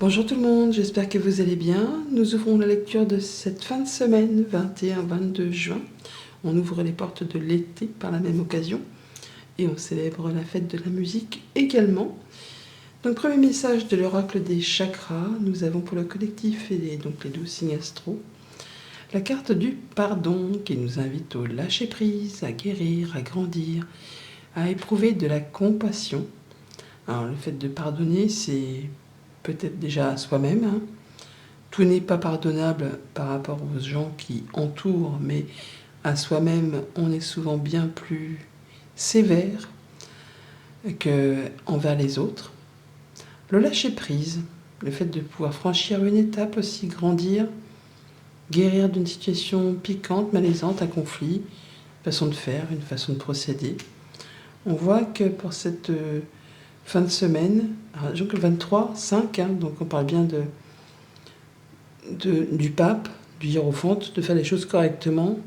Bonjour tout le monde, j'espère que vous allez bien. Nous ouvrons la lecture de cette fin de semaine, 21-22 juin. On ouvre les portes de l'été par la même occasion et on célèbre la fête de la musique également. Donc premier message de l'oracle des chakras, nous avons pour le collectif et donc les 12 signes astro, la carte du pardon qui nous invite au lâcher prise, à guérir, à grandir, à éprouver de la compassion. Alors le fait de pardonner, c'est peut-être déjà à soi-même. Hein. Tout n'est pas pardonnable par rapport aux gens qui entourent, mais à soi-même, on est souvent bien plus sévère qu'envers les autres. Le lâcher-prise, le fait de pouvoir franchir une étape aussi, grandir, guérir d'une situation piquante, malaisante, un conflit, une façon de faire, une façon de procéder. On voit que pour cette fin de semaine, donc le 23-5, hein, donc on parle bien du pape, du hiérophante, de faire les choses correctement,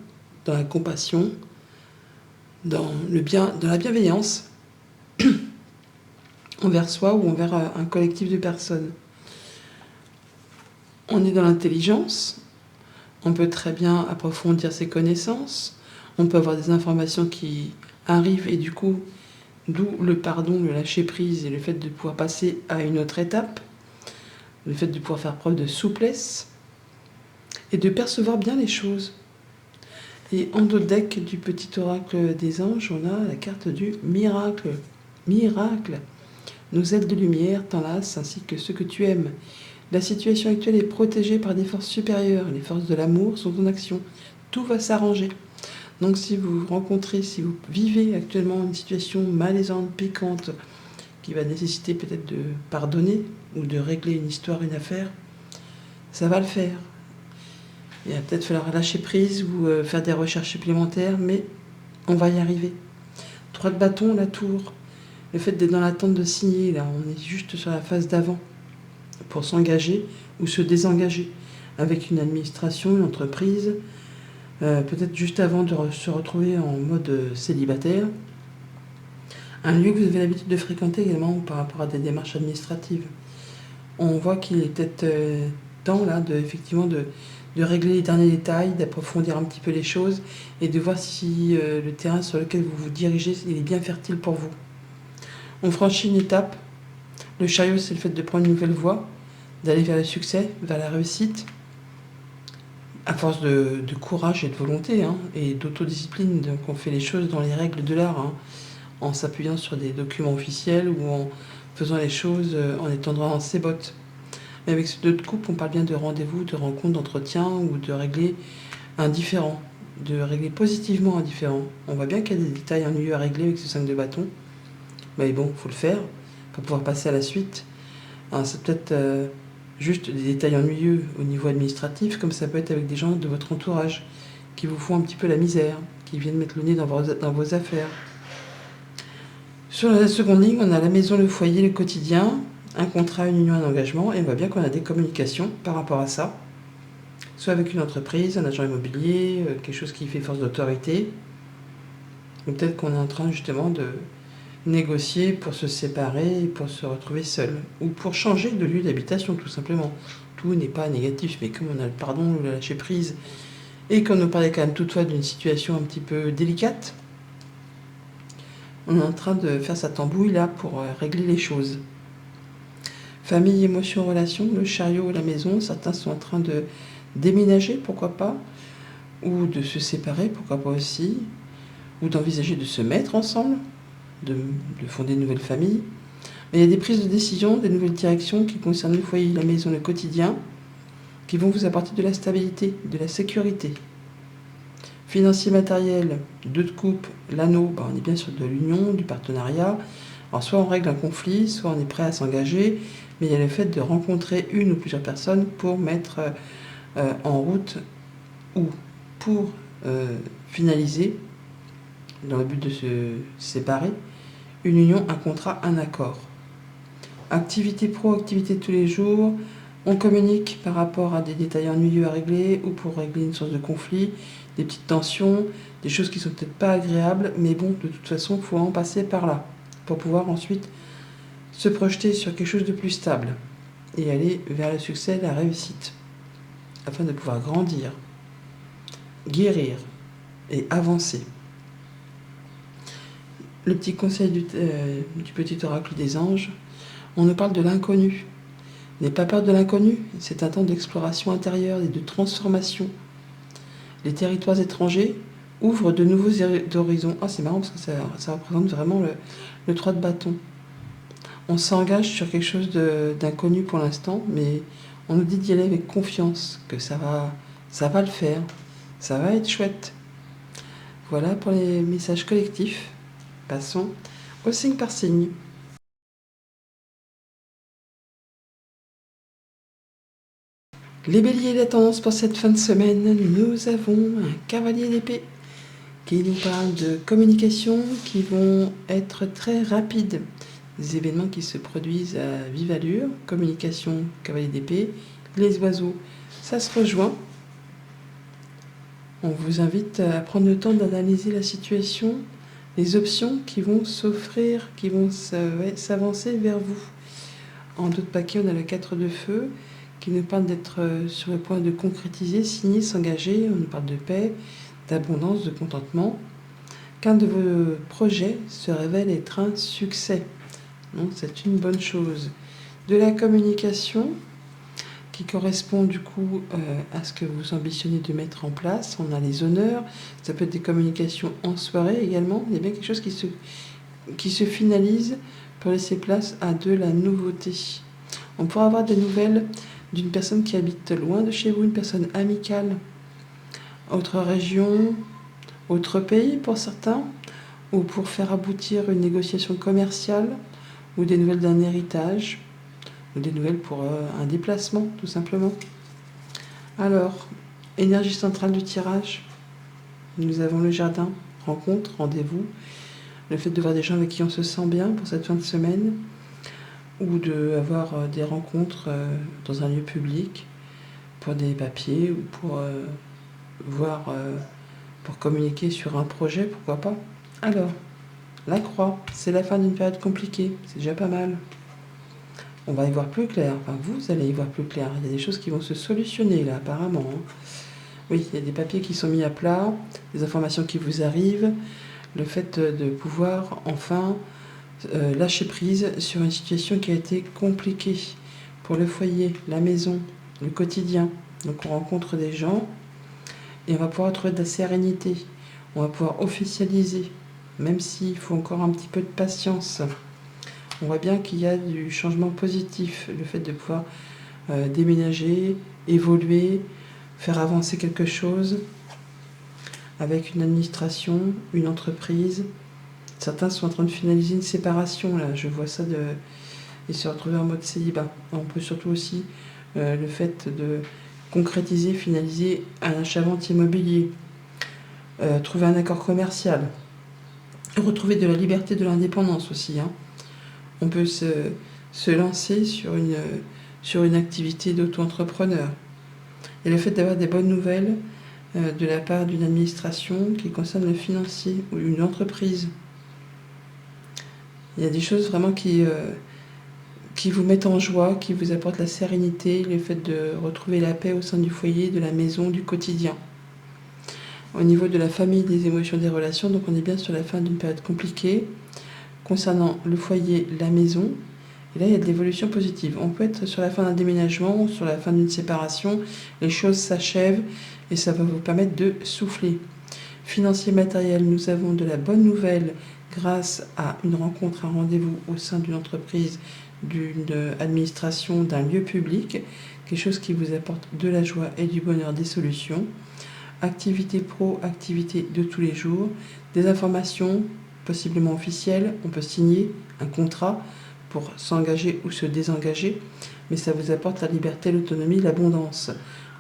dans la compassion, dans la bienveillance, envers soi ou envers un collectif de personnes. On est dans l'intelligence, on peut très bien approfondir ses connaissances, on peut avoir des informations qui arrivent et du coup, d'où le pardon, le lâcher-prise et le fait de pouvoir passer à une autre étape, le fait de pouvoir faire preuve de souplesse et de percevoir bien les choses. Et en dos deck du petit oracle des anges, on a la carte du miracle. Miracle. Nos ailes de lumière t'enlacent ainsi que ceux que tu aimes. La situation actuelle est protégée par des forces supérieures. Les forces de l'amour sont en action. Tout va s'arranger. Donc si vous rencontrez, si vous vivez actuellement une situation malaisante, piquante, qui va nécessiter peut-être de pardonner ou de régler une histoire, une affaire, ça va le faire. Il va peut-être falloir lâcher prise ou faire des recherches supplémentaires, mais on va y arriver. 3 de bâton, la tour. Le fait d'être dans l'attente de signer, là, on est juste sur la phase d'avant pour s'engager ou se désengager avec une administration, une entreprise, peut-être juste avant de se retrouver en mode célibataire. Un lieu que vous avez l'habitude de fréquenter également par rapport à des démarches administratives. On voit qu'il est peut-être temps là, effectivement de régler les derniers détails, d'approfondir un petit peu les choses et de voir si le terrain sur lequel vous vous dirigez il est bien fertile pour vous. On franchit une étape. Le chariot, c'est le fait de prendre une nouvelle voie, d'aller vers le succès, vers la réussite, à force de courage et de volonté hein, et d'autodiscipline. Donc on fait les choses dans les règles de l'art, hein, en s'appuyant sur des documents officiels ou en faisant les choses en étant droit dans ses bottes. Mais avec ce 2 de coupe, on parle bien de rendez-vous, de rencontre, d'entretien ou de régler un différend, de régler positivement un différend. On voit bien qu'il y a des détails ennuyeux à régler avec ce 5 de bâton. Mais bon, il faut le faire pour pouvoir passer à la suite. Alors, c'est peut-être juste des détails ennuyeux au niveau administratif, comme ça peut être avec des gens de votre entourage qui vous font un petit peu la misère, qui viennent mettre le nez dans vos affaires. Sur la seconde ligne, on a la maison, le foyer, le quotidien, un contrat, une union, un engagement, et on voit bien qu'on a des communications par rapport à ça, soit avec une entreprise, un agent immobilier, quelque chose qui fait force d'autorité, ou peut-être qu'on est en train justement de négocier pour se séparer, pour se retrouver seul, ou pour changer de lieu d'habitation tout simplement. Tout n'est pas négatif, mais comme on a le pardon, le lâcher prise, et qu'on nous parlait quand même toutefois d'une situation un petit peu délicate, on est en train de faire sa tambouille là pour régler les choses. Famille, émotions, relations, le chariot, la maison, certains sont en train de déménager, pourquoi pas, ou de se séparer, pourquoi pas aussi, ou d'envisager de se mettre ensemble, de fonder une nouvelle famille. Mais il y a des prises de décision, des nouvelles directions qui concernent le foyer, la maison, le quotidien, qui vont vous apporter de la stabilité, de la sécurité. Financier, matériel, 2 de coupe, l'anneau, on est bien sur de l'union, du partenariat. Alors soit on règle un conflit, soit on est prêt à s'engager, mais il y a le fait de rencontrer une ou plusieurs personnes pour mettre en route ou pour finaliser, dans le but de se séparer, une union, un contrat, un accord. Activité pro, activité de tous les jours, on communique par rapport à des détails ennuyeux à régler ou pour régler une source de conflit, des petites tensions, des choses qui sont peut-être pas agréables, mais bon, de toute façon, il faut en passer par là pour pouvoir ensuite se projeter sur quelque chose de plus stable. et aller vers le succès, la réussite, afin de pouvoir grandir, guérir et avancer. Le petit conseil du petit oracle des anges, on nous parle de l'inconnu. N'aie pas peur de l'inconnu, c'est un temps d'exploration intérieure et de transformation. Les territoires étrangers ouvrent de nouveaux horizons. Ah, c'est marrant parce que ça représente vraiment le 3 de bâton. On s'engage sur quelque chose d'inconnu pour l'instant, mais on nous dit d'y aller avec confiance, que ça va le faire, ça va être chouette. Voilà pour les messages collectifs. Passons au signe par signe. Les béliers, la tendance pour cette fin de semaine, nous avons un cavalier d'épée qui nous parle de communication qui vont être très rapides. Des événements qui se produisent à vive allure, communication, cavalier d'épée, les oiseaux, ça se rejoint. On vous invite à prendre le temps d'analyser la situation, les options qui vont s'offrir, qui vont s'avancer vers vous. En d'autres paquets, on a le 4 de feu qui nous parle d'être sur le point de concrétiser, signer, s'engager. On nous parle de paix, d'abondance, de contentement. Qu'un de vos projets se révèle être un succès. Donc c'est une bonne chose. De la communication qui correspond du coup à ce que vous ambitionnez de mettre en place. On a les honneurs, ça peut être des communications en soirée également. Il y a bien quelque chose qui se finalise pour laisser place à de la nouveauté. On pourra avoir des nouvelles d'une personne qui habite loin de chez vous, une personne amicale, autre région, autre pays pour certains, ou pour faire aboutir une négociation commerciale, ou des nouvelles d'un héritage, ou des nouvelles pour un déplacement, tout simplement. Alors, énergie centrale du tirage, nous avons le jardin, rencontre, rendez-vous, le fait de voir des gens avec qui on se sent bien pour cette fin de semaine, ou d'avoir des rencontres dans un lieu public pour des papiers ou pour pour communiquer sur un projet, pourquoi pas. Alors, la croix, c'est la fin d'une période compliquée, c'est déjà pas mal. On va y voir plus clair, enfin vous allez y voir plus clair, il y a des choses qui vont se solutionner là apparemment. Oui, il y a des papiers qui sont mis à plat, des informations qui vous arrivent, le fait de pouvoir enfin lâcher prise sur une situation qui a été compliquée pour le foyer, la maison, le quotidien. Donc on rencontre des gens et on va pouvoir trouver de la sérénité. On va pouvoir officialiser, même s'il faut encore un petit peu de patience. On voit bien qu'il y a du changement positif, le fait de pouvoir déménager, évoluer, faire avancer quelque chose avec une administration, une entreprise. Certains sont en train de finaliser une séparation, là, je vois ça, et se retrouver en mode célibat. On peut surtout aussi le fait de concrétiser, finaliser un achat-vente immobilier, trouver un accord commercial, retrouver de la liberté, de l'indépendance aussi. On peut se lancer sur une activité d'auto-entrepreneur. Et le fait d'avoir des bonnes nouvelles de la part d'une administration qui concerne le financier ou une entreprise. Il y a des choses vraiment qui vous mettent en joie, qui vous apportent la sérénité, le fait de retrouver la paix au sein du foyer, de la maison, du quotidien. Au niveau de la famille, des émotions, des relations, donc on est bien sur la fin d'une période compliquée. Concernant le foyer, la maison, et là il y a de l'évolution positive. On peut être sur la fin d'un déménagement, sur la fin d'une séparation, les choses s'achèvent et ça va vous permettre de souffler. Financier, matériel, nous avons de la bonne nouvelle grâce à une rencontre, un rendez-vous au sein d'une entreprise, d'une administration, d'un lieu public, quelque chose qui vous apporte de la joie et du bonheur, des solutions. Activité pro, activité de tous les jours, des informations possiblement officielles, on peut signer un contrat pour s'engager ou se désengager, mais ça vous apporte la liberté, l'autonomie, l'abondance.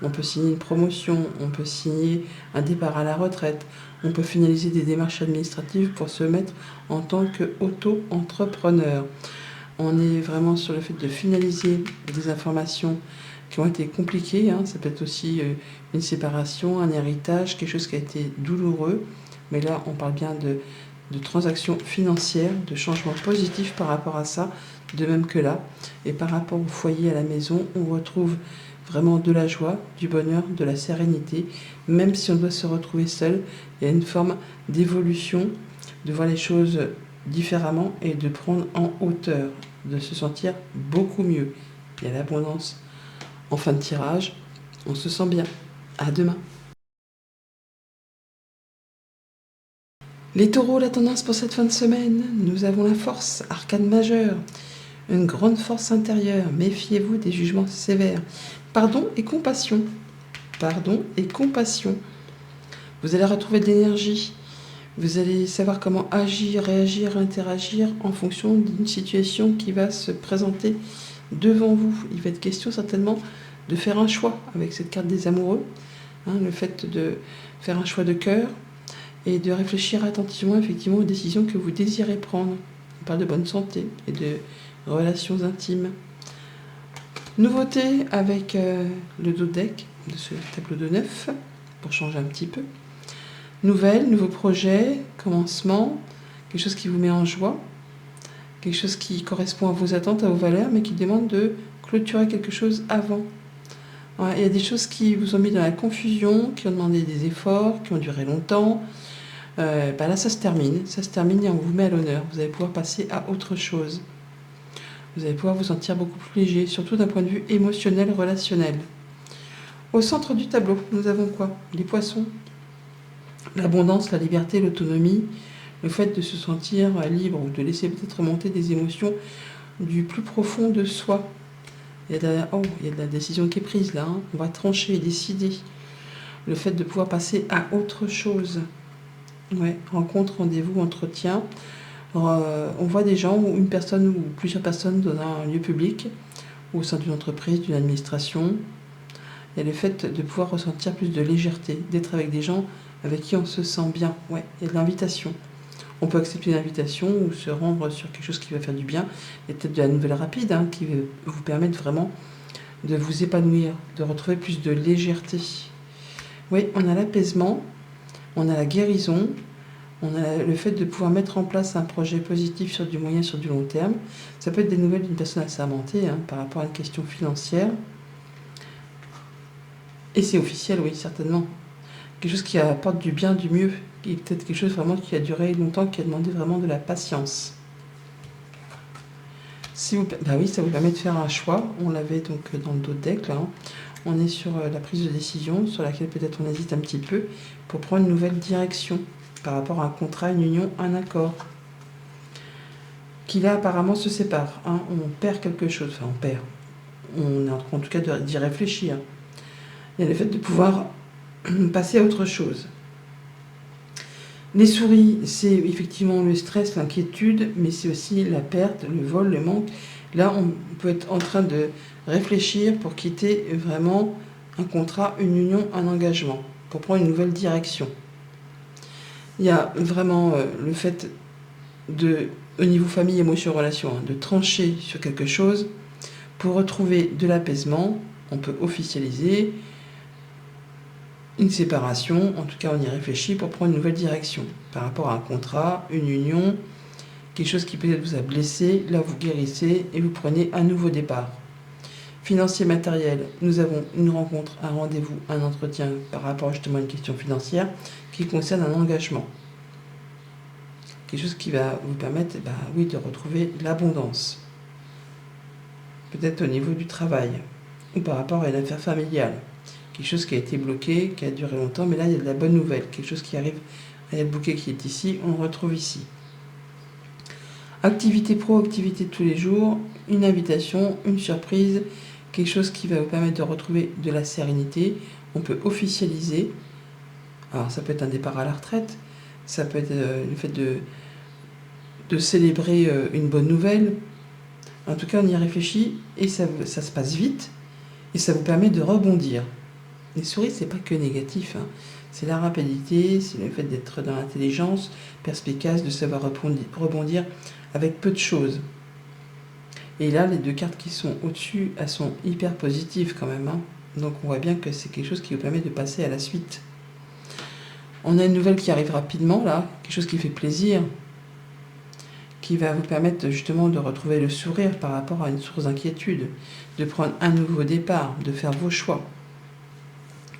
On peut signer une promotion, on peut signer un départ à la retraite, on peut finaliser des démarches administratives pour se mettre en tant qu'auto-entrepreneur. On est vraiment sur le fait de finaliser des informations qui ont été compliquées. Ça peut être aussi une séparation, un héritage, quelque chose qui a été douloureux. Mais là, on parle bien de transactions financières, de changements positifs par rapport à ça, de même que là. Et par rapport au foyer, à la maison, on retrouve vraiment de la joie, du bonheur, de la sérénité. Même si on doit se retrouver seul, il y a une forme d'évolution, de voir les choses différemment et de prendre en hauteur, de se sentir beaucoup mieux. Il y a l'abondance en fin de tirage. On se sent bien. À demain. Les taureaux, la tendance pour cette fin de semaine, nous avons la force, arcane majeure, une grande force intérieure, méfiez-vous des jugements sévères. Pardon et compassion. Pardon et compassion. Vous allez retrouver de l'énergie. Vous allez savoir comment agir, réagir, interagir en fonction d'une situation qui va se présenter devant vous. Il va être question certainement de faire un choix avec cette carte des amoureux. Le fait de faire un choix de cœur et de réfléchir attentivement effectivement aux décisions que vous désirez prendre. On parle de bonne santé et de relations intimes. Nouveauté avec le dos de deck de ce tableau de 9 pour changer un petit peu. Nouvelle, nouveau projet, commencement, quelque chose qui vous met en joie, quelque chose qui correspond à vos attentes, à vos valeurs, mais qui demande de clôturer quelque chose avant. Voilà, il y a des choses qui vous ont mis dans la confusion, qui ont demandé des efforts, qui ont duré longtemps. Là, ça se termine et on vous met à l'honneur. Vous allez pouvoir passer à autre chose. Vous allez pouvoir vous sentir beaucoup plus léger, surtout d'un point de vue émotionnel, relationnel. Au centre du tableau, nous avons quoi? Les poissons. L'abondance, la liberté, l'autonomie, le fait de se sentir libre ou de laisser peut-être remonter des émotions du plus profond de soi. Il y a de la décision qui est prise là. On va trancher et décider. Le fait de pouvoir passer à autre chose. Rencontre, rendez-vous, entretien. On voit des gens, ou une personne ou plusieurs personnes dans un lieu public, ou au sein d'une entreprise, d'une administration. Il y a le fait de pouvoir ressentir plus de légèreté, d'être avec des gens avec qui on se sent bien. Il y a de l'invitation. On peut accepter une invitation ou se rendre sur quelque chose qui va faire du bien. Il y a peut-être de la nouvelle rapide qui va vous permettre vraiment de vous épanouir, de retrouver plus de légèreté. Oui, on a l'apaisement, on a la guérison, on a le fait de pouvoir mettre en place un projet positif sur du moyen, sur du long terme. Ça peut être des nouvelles d'une personne assermentée par rapport à une question financière. Et c'est officiel, oui, certainement. Quelque chose qui apporte du bien, du mieux, et peut-être quelque chose vraiment qui a duré longtemps, qui a demandé vraiment de la patience. Oui, ça vous permet de faire un choix. On l'avait donc dans le dos de deck, là. On est sur la prise de décision, sur laquelle peut-être on hésite un petit peu, pour prendre une nouvelle direction par rapport à un contrat, une union, un accord. Qui là apparemment se sépare. On perd quelque chose, enfin on perd. On est en train en tout cas d'y réfléchir. Il y a le fait de pouvoir passer à autre chose. Les souris, c'est effectivement le stress, l'inquiétude, mais c'est aussi la perte, le vol, le manque. Là, on peut être en train de réfléchir pour quitter vraiment un contrat, une union, un engagement, pour prendre une nouvelle direction. Il y a vraiment le fait au niveau famille, émotion, relation, de trancher sur quelque chose pour retrouver de l'apaisement. On peut officialiser une séparation, en tout cas on y réfléchit pour prendre une nouvelle direction par rapport à un contrat, une union, quelque chose qui peut-être vous a blessé, là vous guérissez et vous prenez un nouveau départ. Financier, matériel, nous avons une rencontre, un rendez-vous, un entretien par rapport justement à une question financière qui concerne un engagement. Quelque chose qui va vous permettre de retrouver l'abondance. Peut-être au niveau du travail ou par rapport à une affaire familiale. Quelque chose qui a été bloqué, qui a duré longtemps, mais là il y a de la bonne nouvelle, quelque chose qui arrive, il y a le bouquet qui est ici, on le retrouve ici. Activité pro, activité de tous les jours, une invitation, une surprise, quelque chose qui va vous permettre de retrouver de la sérénité. On peut officialiser, alors ça peut être un départ à la retraite, ça peut être le fait de célébrer une bonne nouvelle. En tout cas on y réfléchit et ça se passe vite et ça vous permet de rebondir. Les souris, c'est pas que négatif. C'est la rapidité, c'est le fait d'être dans l'intelligence, perspicace, de savoir rebondir avec peu de choses. Et là, les deux cartes qui sont au-dessus, elles sont hyper positives quand même. Donc on voit bien que c'est quelque chose qui vous permet de passer à la suite. On a une nouvelle qui arrive rapidement, là, quelque chose qui fait plaisir, qui va vous permettre justement de retrouver le sourire par rapport à une source d'inquiétude, de prendre un nouveau départ, de faire vos choix.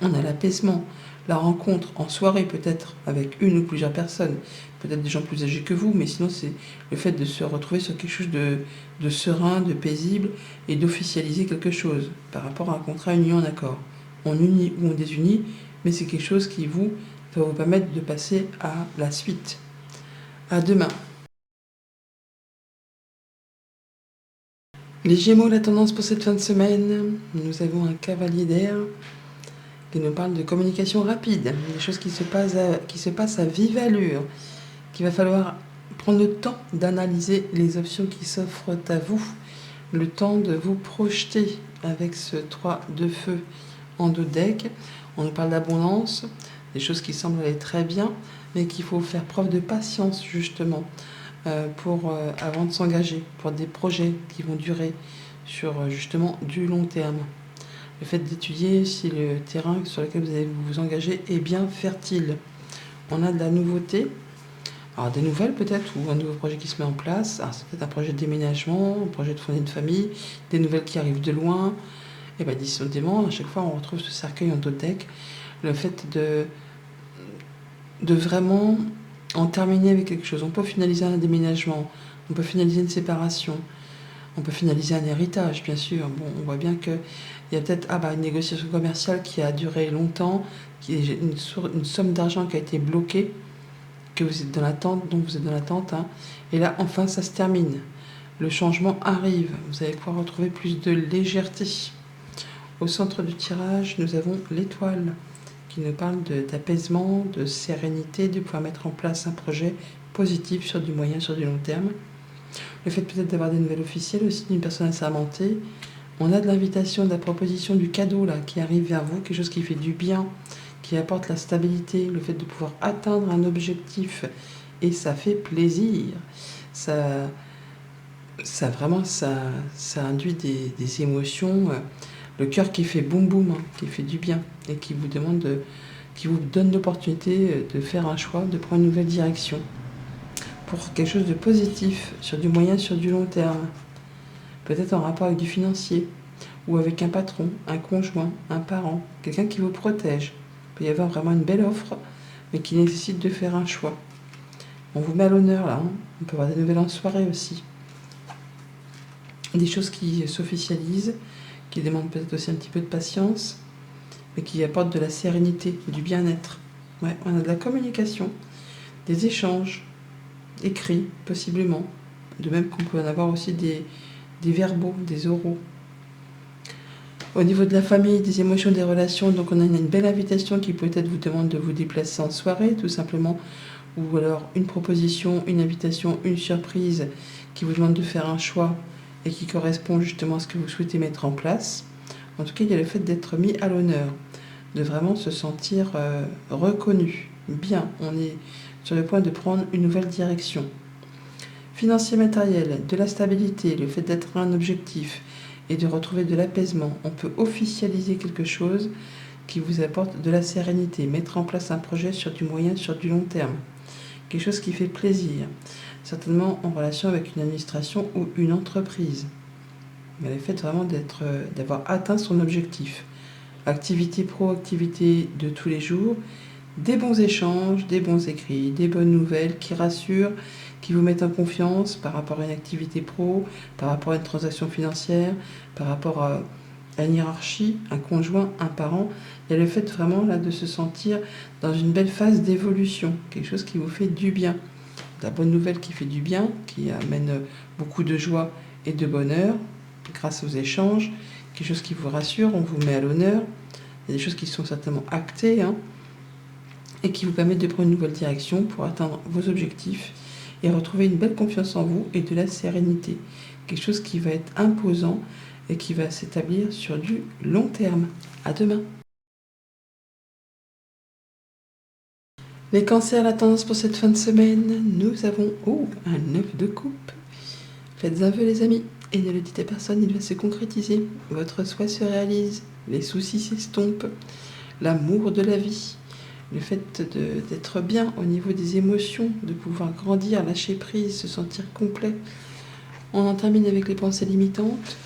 On a l'apaisement, la rencontre en soirée peut-être avec une ou plusieurs personnes, peut-être des gens plus âgés que vous, mais sinon c'est le fait de se retrouver sur quelque chose de serein, de paisible et d'officialiser quelque chose par rapport à un contrat union en accord. On unit ou on désunit, mais c'est quelque chose qui va vous permettre de passer à la suite. À demain. Les Gémeaux, la tendance pour cette fin de semaine, nous avons un cavalier d'air qui nous parle de communication rapide, des choses qui se passent à vive allure, qu'il va falloir prendre le temps d'analyser les options qui s'offrent à vous, le temps de vous projeter avec ce 3 de feu en dos de deck. On nous parle d'abondance, des choses qui semblent aller très bien, mais qu'il faut faire preuve de patience justement avant de s'engager pour des projets qui vont durer sur justement du long terme. Le fait d'étudier si le terrain sur lequel vous allez vous engager est bien fertile. On a de la nouveauté, alors des nouvelles peut-être, ou un nouveau projet qui se met en place. Alors, c'est peut-être un projet de déménagement, un projet de fonder une famille, des nouvelles qui arrivent de loin. Et bien décidément, à chaque fois on retrouve ce cercueil en dos de deck. Le fait de vraiment en terminer avec quelque chose. On peut finaliser un déménagement, on peut finaliser une séparation, on peut finaliser un héritage, bien sûr. Bon, on voit bien qu'il y a peut-être une négociation commerciale qui a duré longtemps, qui est une somme d'argent qui a été bloquée, que vous êtes dans l'attente, donc vous êtes dans l'attente. Et là, enfin, ça se termine. Le changement arrive. Vous allez pouvoir retrouver plus de légèreté. Au centre du tirage, nous avons l'étoile, qui nous parle d'apaisement, de sérénité, de pouvoir mettre en place un projet positif sur du moyen, sur du long terme. Le fait peut-être d'avoir des nouvelles officielles aussi d'une personne assermentée. On a de l'invitation, de la proposition du cadeau là qui arrive vers vous, quelque chose qui fait du bien, qui apporte la stabilité, le fait de pouvoir atteindre un objectif. Et ça fait plaisir. Ça induit des émotions. Le cœur qui fait boum boum, qui fait du bien et qui vous donne l'opportunité de faire un choix, de prendre une nouvelle direction pour quelque chose de positif sur du moyen, sur du long terme. Peut-être en rapport avec du financier ou avec un patron, un conjoint, un parent, quelqu'un qui vous protège. Il peut y avoir vraiment une belle offre, mais qui nécessite de faire un choix. On vous met à l'honneur là, on peut avoir des nouvelles en soirée aussi. Des choses qui s'officialisent, qui demandent peut-être aussi un petit peu de patience, mais qui apportent de la sérénité, du bien-être. Ouais, on a de la communication, des échanges, écrits possiblement, de même qu'on peut en avoir aussi des verbaux, des oraux. Au niveau de la famille, des émotions, des relations, donc on a une belle invitation qui peut-être vous demande de vous déplacer en soirée, tout simplement, ou alors une proposition, une invitation, une surprise qui vous demande de faire un choix et qui correspond justement à ce que vous souhaitez mettre en place. En tout cas, il y a le fait d'être mis à l'honneur, de vraiment se sentir reconnu. Bien, on est sur le point de prendre une nouvelle direction. Financier matériel, de la stabilité, le fait d'être un objectif et de retrouver de l'apaisement. On peut officialiser quelque chose qui vous apporte de la sérénité, mettre en place un projet sur du moyen, sur du long terme. Quelque chose qui fait plaisir, certainement en relation avec une administration ou une entreprise. Mais le fait vraiment d'avoir atteint son objectif. Activité pro, activité de tous les jours, des bons échanges, des bons écrits, des bonnes nouvelles qui rassurent, qui vous mettent en confiance par rapport à une activité pro, par rapport à une transaction financière, par rapport à une hiérarchie, un conjoint, un parent. Il y a le fait vraiment là de se sentir dans une belle phase d'évolution, quelque chose qui vous fait du bien. La bonne nouvelle qui fait du bien, qui amène beaucoup de joie et de bonheur grâce aux échanges, quelque chose qui vous rassure, on vous met à l'honneur. Il y a des choses qui sont certainement actées et qui vous permettent de prendre une nouvelle direction pour atteindre vos objectifs et retrouver une belle confiance en vous et de la sérénité. Quelque chose qui va être imposant et qui va s'établir sur du long terme. À demain. Les cancers, la tendance pour cette fin de semaine, nous avons un 9 de coupe. Faites un vœu les amis et ne le dites à personne, il va se concrétiser. Votre souhait se réalise, les soucis s'estompent, l'amour de la vie, le fait d'être bien au niveau des émotions, de pouvoir grandir, lâcher prise, se sentir complet. On en termine avec les pensées limitantes,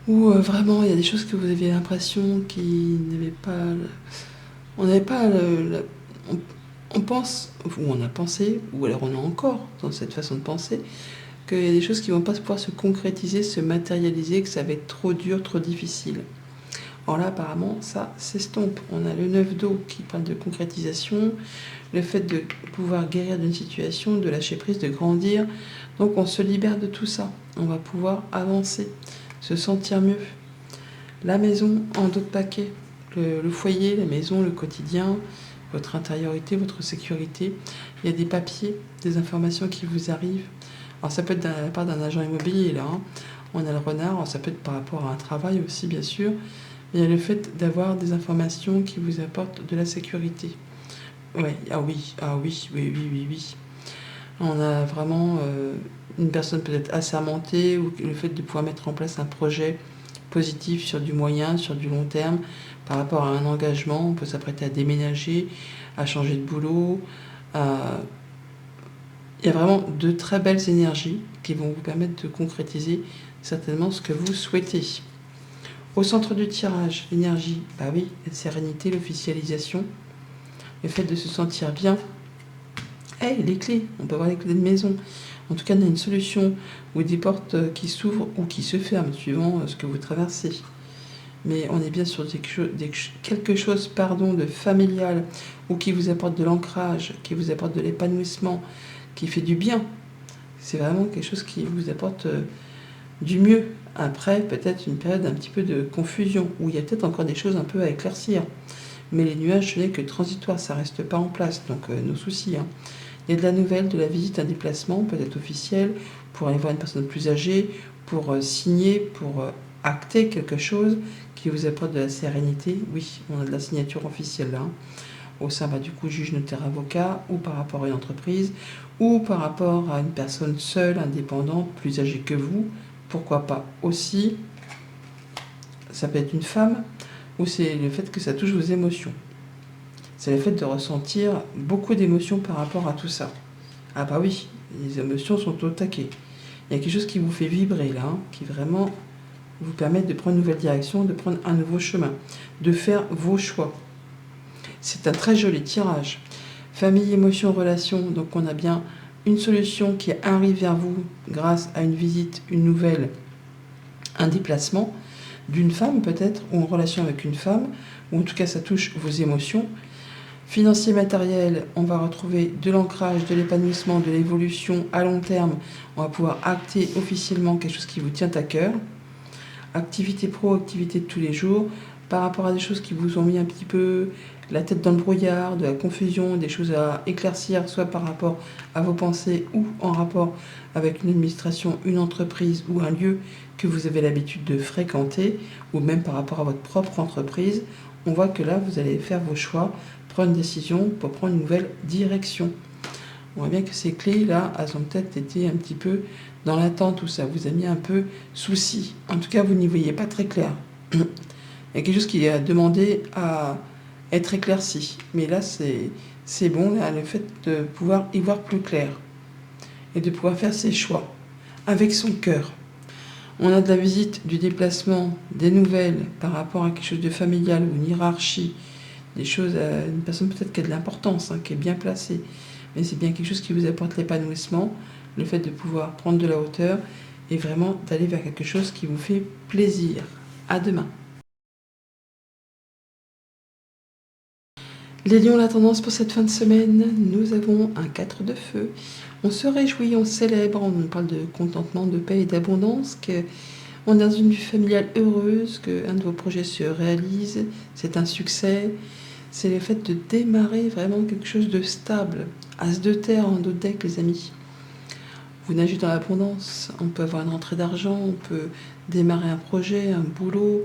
où vraiment il y a des choses que vous avez l'impression qui n'avaient pas... On n'avait pas on pense, ou on a pensé, ou alors on a encore dans cette façon de penser, qu'il y a des choses qui ne vont pas pouvoir se concrétiser, se matérialiser, que ça va être trop dur, trop difficile. Alors là, apparemment, ça s'estompe. On a le 9 d'eau qui parle de concrétisation, le fait de pouvoir guérir d'une situation, de lâcher prise, de grandir. Donc on se libère de tout ça. On va pouvoir avancer, se sentir mieux. La maison en dos de paquet, le foyer, la maison, le quotidien, votre intériorité, votre sécurité. Il y a des papiers, des informations qui vous arrivent. Alors ça peut être de la part d'un agent immobilier, là. On a le renard, alors ça peut être par rapport à un travail aussi, bien sûr. Mais il y a le fait d'avoir des informations qui vous apportent de la sécurité. Ouais, oui, oui. On a vraiment une personne peut-être assermentée, ou le fait de pouvoir mettre en place un projet positif sur du moyen, sur du long terme, par rapport à un engagement. On peut s'apprêter à déménager, à changer de boulot. Il y a vraiment de très belles énergies qui vont vous permettre de concrétiser certainement ce que vous souhaitez. Au centre du tirage, l'énergie, bah oui, la sérénité, l'officialisation, le fait de se sentir bien. Les clés, on peut avoir les clés de maison. En tout cas, on a une solution, ou des portes qui s'ouvrent ou qui se ferment, suivant ce que vous traversez. Mais on est bien sur quelque chose de familial, ou qui vous apporte de l'ancrage, qui vous apporte de l'épanouissement, qui fait du bien. C'est vraiment quelque chose qui vous apporte du mieux. Après, peut-être une période un petit peu de confusion, où il y a peut-être encore des choses un peu à éclaircir. Mais les nuages, ce n'est que transitoire, ça ne reste pas en place, donc nos soucis. Il y a de la nouvelle, de la visite, un déplacement, peut-être officiel, pour aller voir une personne plus âgée, pour signer, pour acter quelque chose qui vous apporte de la sérénité. Oui, on a de la signature officielle là. Au sein du coup juge, notaire, avocat, ou par rapport à une entreprise, ou par rapport à une personne seule, indépendante, plus âgée que vous. Pourquoi pas aussi, ça peut être une femme, ou c'est le fait que ça touche vos émotions. C'est le fait de ressentir beaucoup d'émotions par rapport à tout ça. Ah bah oui, les émotions sont au taquet. Il y a quelque chose qui vous fait vibrer là, qui vraiment vous permet de prendre une nouvelle direction, de prendre un nouveau chemin, de faire vos choix. C'est un très joli tirage. Famille, émotions, relations, donc on a bien une solution qui arrive vers vous grâce à une visite, une nouvelle, un déplacement d'une femme peut-être, ou en relation avec une femme, ou en tout cas ça touche vos émotions. Financier, matériel, on va retrouver de l'ancrage, de l'épanouissement, de l'évolution à long terme. On va pouvoir acter officiellement quelque chose qui vous tient à cœur. Activité pro, activité de tous les jours, par rapport à des choses qui vous ont mis un petit peu la tête dans le brouillard, de la confusion, des choses à éclaircir, soit par rapport à vos pensées ou en rapport avec une administration, une entreprise ou un lieu que vous avez l'habitude de fréquenter, ou même par rapport à votre propre entreprise. On voit que là, vous allez faire vos choix, prendre une décision pour prendre une nouvelle direction. On voit bien que ces clés-là, elles ont peut-être été un petit peu dans l'attente, où ça vous a mis un peu souci. En tout cas, vous n'y voyez pas très clair. Il y a quelque chose qui a demandé à être éclairci. Mais là, c'est bon, là, le fait de pouvoir y voir plus clair et de pouvoir faire ses choix avec son cœur. On a de la visite, du déplacement, des nouvelles par rapport à quelque chose de familial ou une hiérarchie, des choses à une personne peut-être qui a de l'importance, qui est bien placée. Mais c'est bien quelque chose qui vous apporte l'épanouissement, le fait de pouvoir prendre de la hauteur et vraiment d'aller vers quelque chose qui vous fait plaisir. À demain. Les lions, la tendance pour cette fin de semaine, nous avons un 4 de feu. On se réjouit, on célèbre, on parle de contentement, de paix et d'abondance, qu'on est dans une vie familiale heureuse, qu'un de vos projets se réalise, c'est un succès. C'est le fait de démarrer vraiment quelque chose de stable. As de terre en dos de deck, les amis. Vous nagez dans l'abondance, on peut avoir une rentrée d'argent, on peut démarrer un projet, un boulot,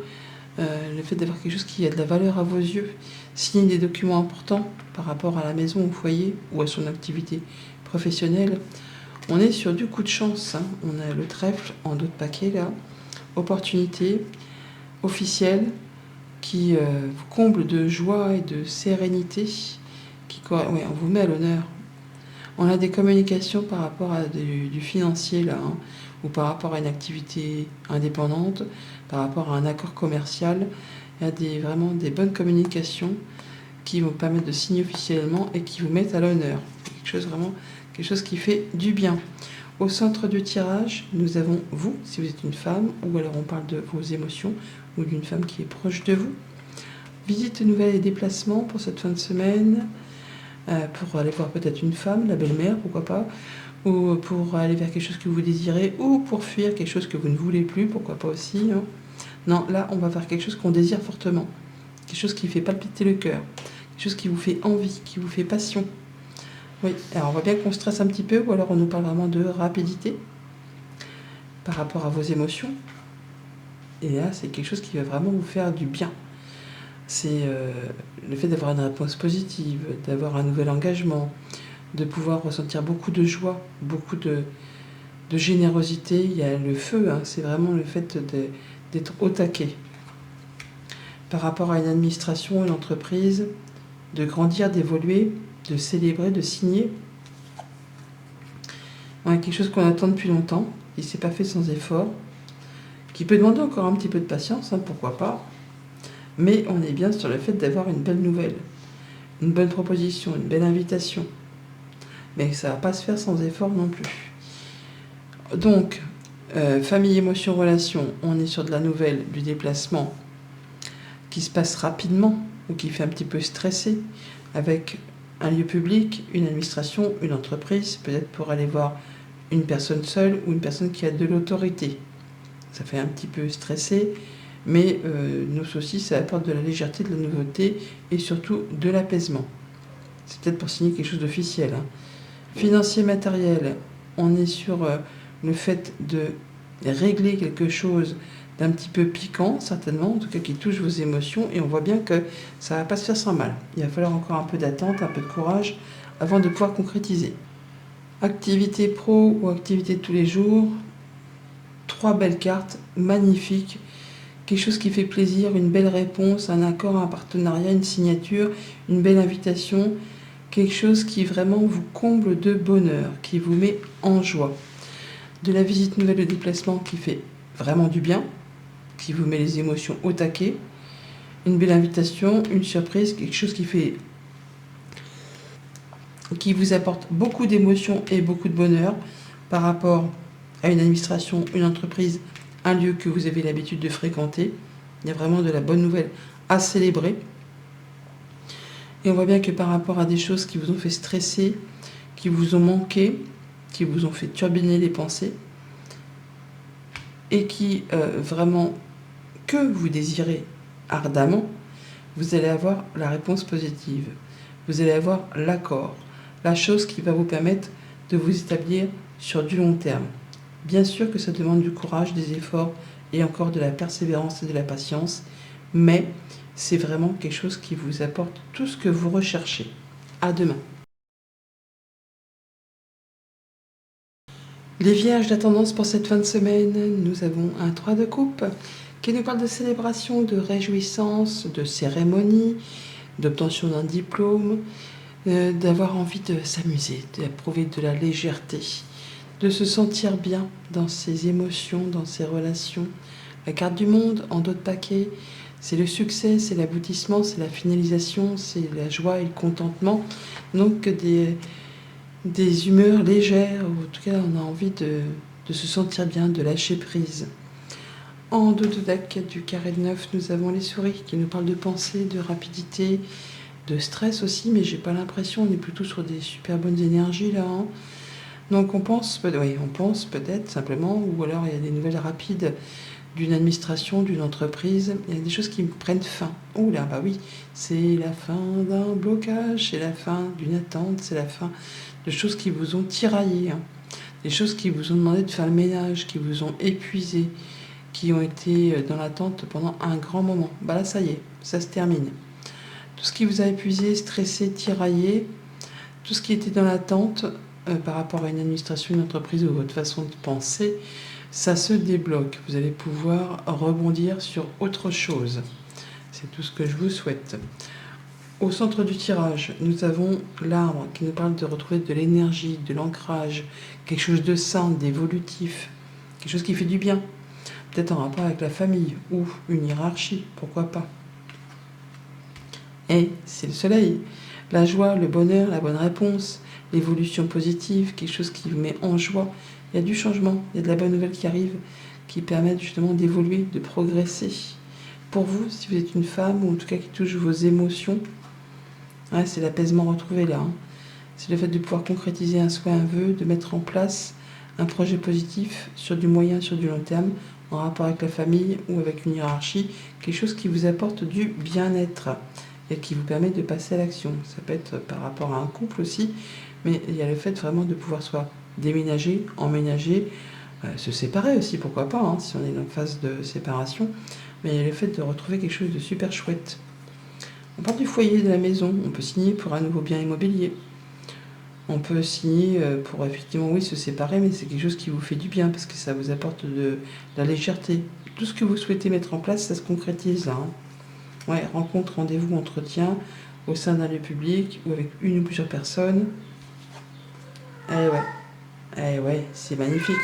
le fait d'avoir quelque chose qui a de la valeur à vos yeux, signer des documents importants par rapport à la maison, au foyer ou à son activité professionnelle. On est sur du coup de chance. On a le trèfle en dos de paquet là, opportunité officielle, qui vous comble de joie et de sérénité, ouais, on vous met à l'honneur. On a des communications par rapport à du financier là, hein, ou par rapport à une activité indépendante, par rapport à un accord commercial. Il y a vraiment des bonnes communications qui vont permettre de signer officiellement et qui vous mettent à l'honneur. Quelque chose qui fait du bien. Au centre du tirage, nous avons vous, si vous êtes une femme, ou alors on parle de vos émotions, ou d'une femme qui est proche de vous. Visite nouvelle et déplacement pour cette fin de semaine, pour aller voir peut-être une femme, la belle-mère, pourquoi pas, ou pour aller vers quelque chose que vous désirez, ou pour fuir quelque chose que vous ne voulez plus, pourquoi pas aussi. Hein. Non, là, on va vers quelque chose qu'on désire fortement, quelque chose qui fait palpiter le cœur, quelque chose qui vous fait envie, qui vous fait passion. Oui, alors on voit bien qu'on stresse un petit peu, ou alors on nous parle vraiment de rapidité par rapport à vos émotions. Et là, c'est quelque chose qui va vraiment vous faire du bien. C'est le fait d'avoir une réponse positive, d'avoir un nouvel engagement, de pouvoir ressentir beaucoup de joie, beaucoup de générosité. Il y a le feu, hein, c'est vraiment le fait d'être au taquet. Par rapport à une administration, une entreprise, de grandir, d'évoluer, de célébrer, de signer. On a quelque chose qu'on attend depuis longtemps, qui ne s'est pas fait sans effort, qui peut demander encore un petit peu de patience, hein, pourquoi pas. Mais on est bien sur le fait d'avoir une belle nouvelle, une bonne proposition, une belle invitation. Mais ça ne va pas se faire sans effort non plus. Donc, famille, émotion, relation, on est sur de la nouvelle, du déplacement qui se passe rapidement ou qui fait un petit peu stresser avec un lieu public, une administration, une entreprise, peut-être pour aller voir une personne seule ou une personne qui a de l'autorité. Ça fait un petit peu stresser, mais nous aussi, ça apporte de la légèreté, de la nouveauté et surtout de l'apaisement. C'est peut-être pour signer quelque chose d'officiel. Hein. Financier, matériel, on est sur le fait de régler quelque chose d'un petit peu piquant, certainement, en tout cas qui touche vos émotions, et on voit bien que ça ne va pas se faire sans mal. Il va falloir encore un peu d'attente, un peu de courage, avant de pouvoir concrétiser. Activité pro ou activité de tous les jours, 3 belles cartes, magnifiques, quelque chose qui fait plaisir, une belle réponse, un accord, un partenariat, une signature, une belle invitation, quelque chose qui vraiment vous comble de bonheur, qui vous met en joie. De la visite nouvelle de déplacement qui fait vraiment du bien, qui vous met les émotions au taquet, une belle invitation, une surprise, quelque chose qui vous apporte beaucoup d'émotions et beaucoup de bonheur par rapport à une administration, une entreprise, un lieu que vous avez l'habitude de fréquenter. Il y a vraiment de la bonne nouvelle à célébrer. Et on voit bien que par rapport à des choses qui vous ont fait stresser, qui vous ont manqué, qui vous ont fait turbiner les pensées, et qui vraiment que vous désirez ardemment, vous allez avoir la réponse positive. Vous allez avoir l'accord, la chose qui va vous permettre de vous établir sur du long terme. Bien sûr que ça demande du courage, des efforts et encore de la persévérance et de la patience, mais c'est vraiment quelque chose qui vous apporte tout ce que vous recherchez. À demain. Les vierges, la tendance pour cette fin de semaine, nous avons un 3 de coupe qui nous parle de célébration, de réjouissance, de cérémonie, d'obtention d'un diplôme, d'avoir envie de s'amuser, d'éprouver de la légèreté, de se sentir bien dans ses émotions, dans ses relations. La carte du monde, en dos de paquet, c'est le succès, c'est l'aboutissement, c'est la finalisation, c'est la joie et le contentement. Donc des humeurs légères, ou en tout cas on a envie de se sentir bien, de lâcher prise. En dos de deck du carré de 9, nous avons les souris qui nous parlent de pensée, de rapidité, de stress aussi, mais j'ai pas l'impression, on est plutôt sur des super bonnes énergies là. Hein. Donc on pense peut-être simplement, ou alors il y a des nouvelles rapides d'une administration, d'une entreprise, il y a des choses qui me prennent fin. Oh là, bah oui, c'est la fin d'un blocage, c'est la fin d'une attente, c'est la fin de choses qui vous ont tiraillé, hein. Des choses qui vous ont demandé de faire le ménage, qui vous ont épuisé, qui ont été dans l'attente pendant un grand moment. Bah là, ça y est, ça se termine. Tout ce qui vous a épuisé, stressé, tiraillé, tout ce qui était dans l'attente par rapport à une administration, une entreprise ou votre façon de penser, ça se débloque. Vous allez pouvoir rebondir sur autre chose. C'est tout ce que je vous souhaite. Au centre du tirage, nous avons l'arbre qui nous parle de retrouver de l'énergie, de l'ancrage, quelque chose de sain, d'évolutif, quelque chose qui fait du bien. Peut-être en rapport avec la famille ou une hiérarchie, pourquoi pas. Et c'est le soleil. La joie, le bonheur, la bonne réponse, l'évolution positive, quelque chose qui vous met en joie. Il y a du changement, il y a de la bonne nouvelle qui arrive, qui permettent justement d'évoluer, de progresser. Pour vous, si vous êtes une femme, ou en tout cas qui touche vos émotions, c'est l'apaisement retrouvé là. C'est le fait de pouvoir concrétiser un souhait, un vœu, de mettre en place un projet positif sur du moyen, sur du long terme, en rapport avec la famille ou avec une hiérarchie, quelque chose qui vous apporte du bien-être et qui vous permet de passer à l'action. Ça peut être par rapport à un couple aussi, mais il y a le fait vraiment de pouvoir soit déménager, emménager, se séparer aussi, pourquoi pas, si on est en phase de séparation, mais il y a le fait de retrouver quelque chose de super chouette. On parle du foyer, de la maison, on peut signer pour un nouveau bien immobilier. On peut signer pour effectivement, oui, se séparer, mais c'est quelque chose qui vous fait du bien parce que ça vous apporte de la légèreté. Tout ce que vous souhaitez mettre en place, ça se concrétise là. Ouais, rencontre, rendez-vous, entretien au sein d'un lieu public ou avec une ou plusieurs personnes. Eh ouais, c'est magnifique.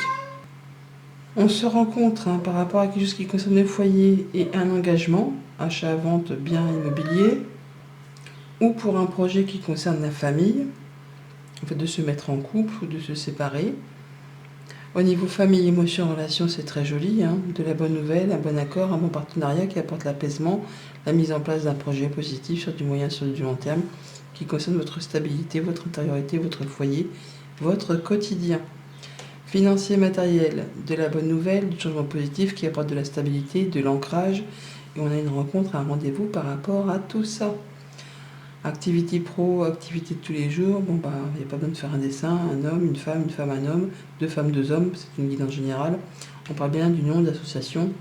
On se rencontre par rapport à quelque chose qui concerne le foyer et un engagement, achat, vente, bien immobilier, ou pour un projet qui concerne la famille, en fait de se mettre en couple ou de se séparer. Au niveau famille, émotion, relation, c'est très joli, de la bonne nouvelle, un bon accord, un bon partenariat qui apporte l'apaisement, la mise en place d'un projet positif sur du moyen, sur du long terme, qui concerne votre stabilité, votre intériorité, votre foyer, votre quotidien. Financier, matériel, de la bonne nouvelle, du changement positif qui apporte de la stabilité, de l'ancrage, et on a une rencontre, un rendez-vous par rapport à tout ça. Activité pro, activité de tous les jours, il n'y a pas besoin de faire un dessin, un homme, une femme, un homme, deux femmes, deux hommes, c'est une guidance générale. On parle bien d'union, d'association,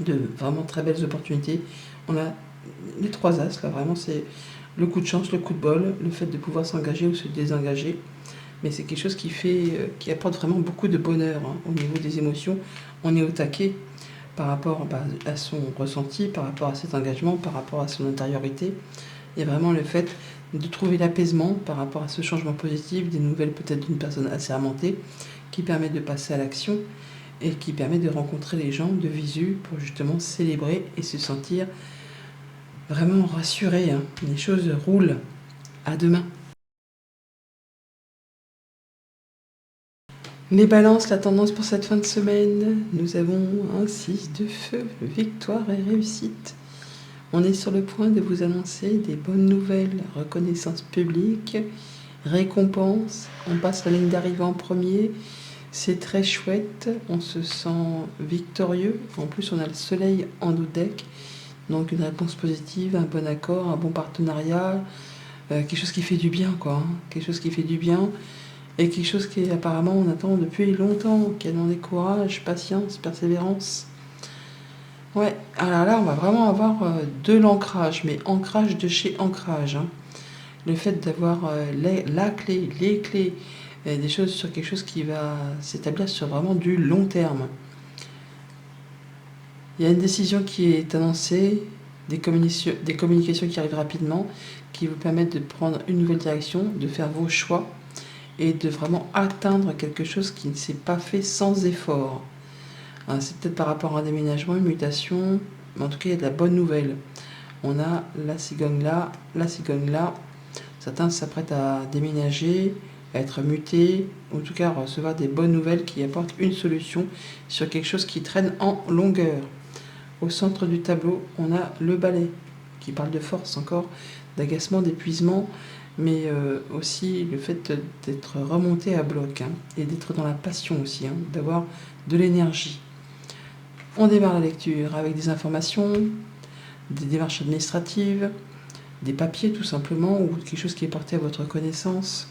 de vraiment très belles opportunités. On a les 3 as, là, vraiment, c'est le coup de chance, le coup de bol, le fait de pouvoir s'engager ou se désengager. Mais c'est quelque chose qui apporte vraiment beaucoup de bonheur au niveau des émotions. On est au taquet par rapport à son ressenti, par rapport à cet engagement, par rapport à son intériorité. Il y a vraiment le fait de trouver l'apaisement par rapport à ce changement positif, des nouvelles peut-être d'une personne assermentée, qui permet de passer à l'action et qui permet de rencontrer les gens de visu pour justement célébrer et se sentir vraiment rassuré. Les choses roulent. À demain. Les balances, la tendance pour cette fin de semaine, nous avons un 6 de feu, victoire et réussite. On est sur le point de vous annoncer des bonnes nouvelles, reconnaissance publique, récompense, on passe la ligne d'arrivée en premier, c'est très chouette, on se sent victorieux, en plus on a le soleil en nos decks, donc une réponse positive, un bon accord, un bon partenariat, quelque chose qui fait du bien quelque chose qui fait du bien. Et quelque chose qui apparemment on attend depuis longtemps, qui a demandé courage, patience, persévérance. Ouais, alors là on va vraiment avoir de l'ancrage, mais ancrage de chez ancrage. Le fait d'avoir la clé, les clés, des choses sur quelque chose qui va s'établir sur vraiment du long terme. Il y a une décision qui est annoncée, des communications qui arrivent rapidement, qui vous permettent de prendre une nouvelle direction, de faire vos choix, et de vraiment atteindre quelque chose qui ne s'est pas fait sans effort. C'est peut-être par rapport à un déménagement, une mutation, mais en tout cas, il y a de la bonne nouvelle. On a la cigogne là, la cigogne là. Certains s'apprêtent à déménager, à être mutés, en tout cas à recevoir des bonnes nouvelles qui apportent une solution sur quelque chose qui traîne en longueur. Au centre du tableau, on a le balai, qui parle de force encore, d'agacement, d'épuisement, mais aussi le fait d'être remonté à bloc et d'être dans la passion aussi, d'avoir de l'énergie. On démarre la lecture avec des informations, des démarches administratives, des papiers tout simplement, ou quelque chose qui est porté à votre connaissance,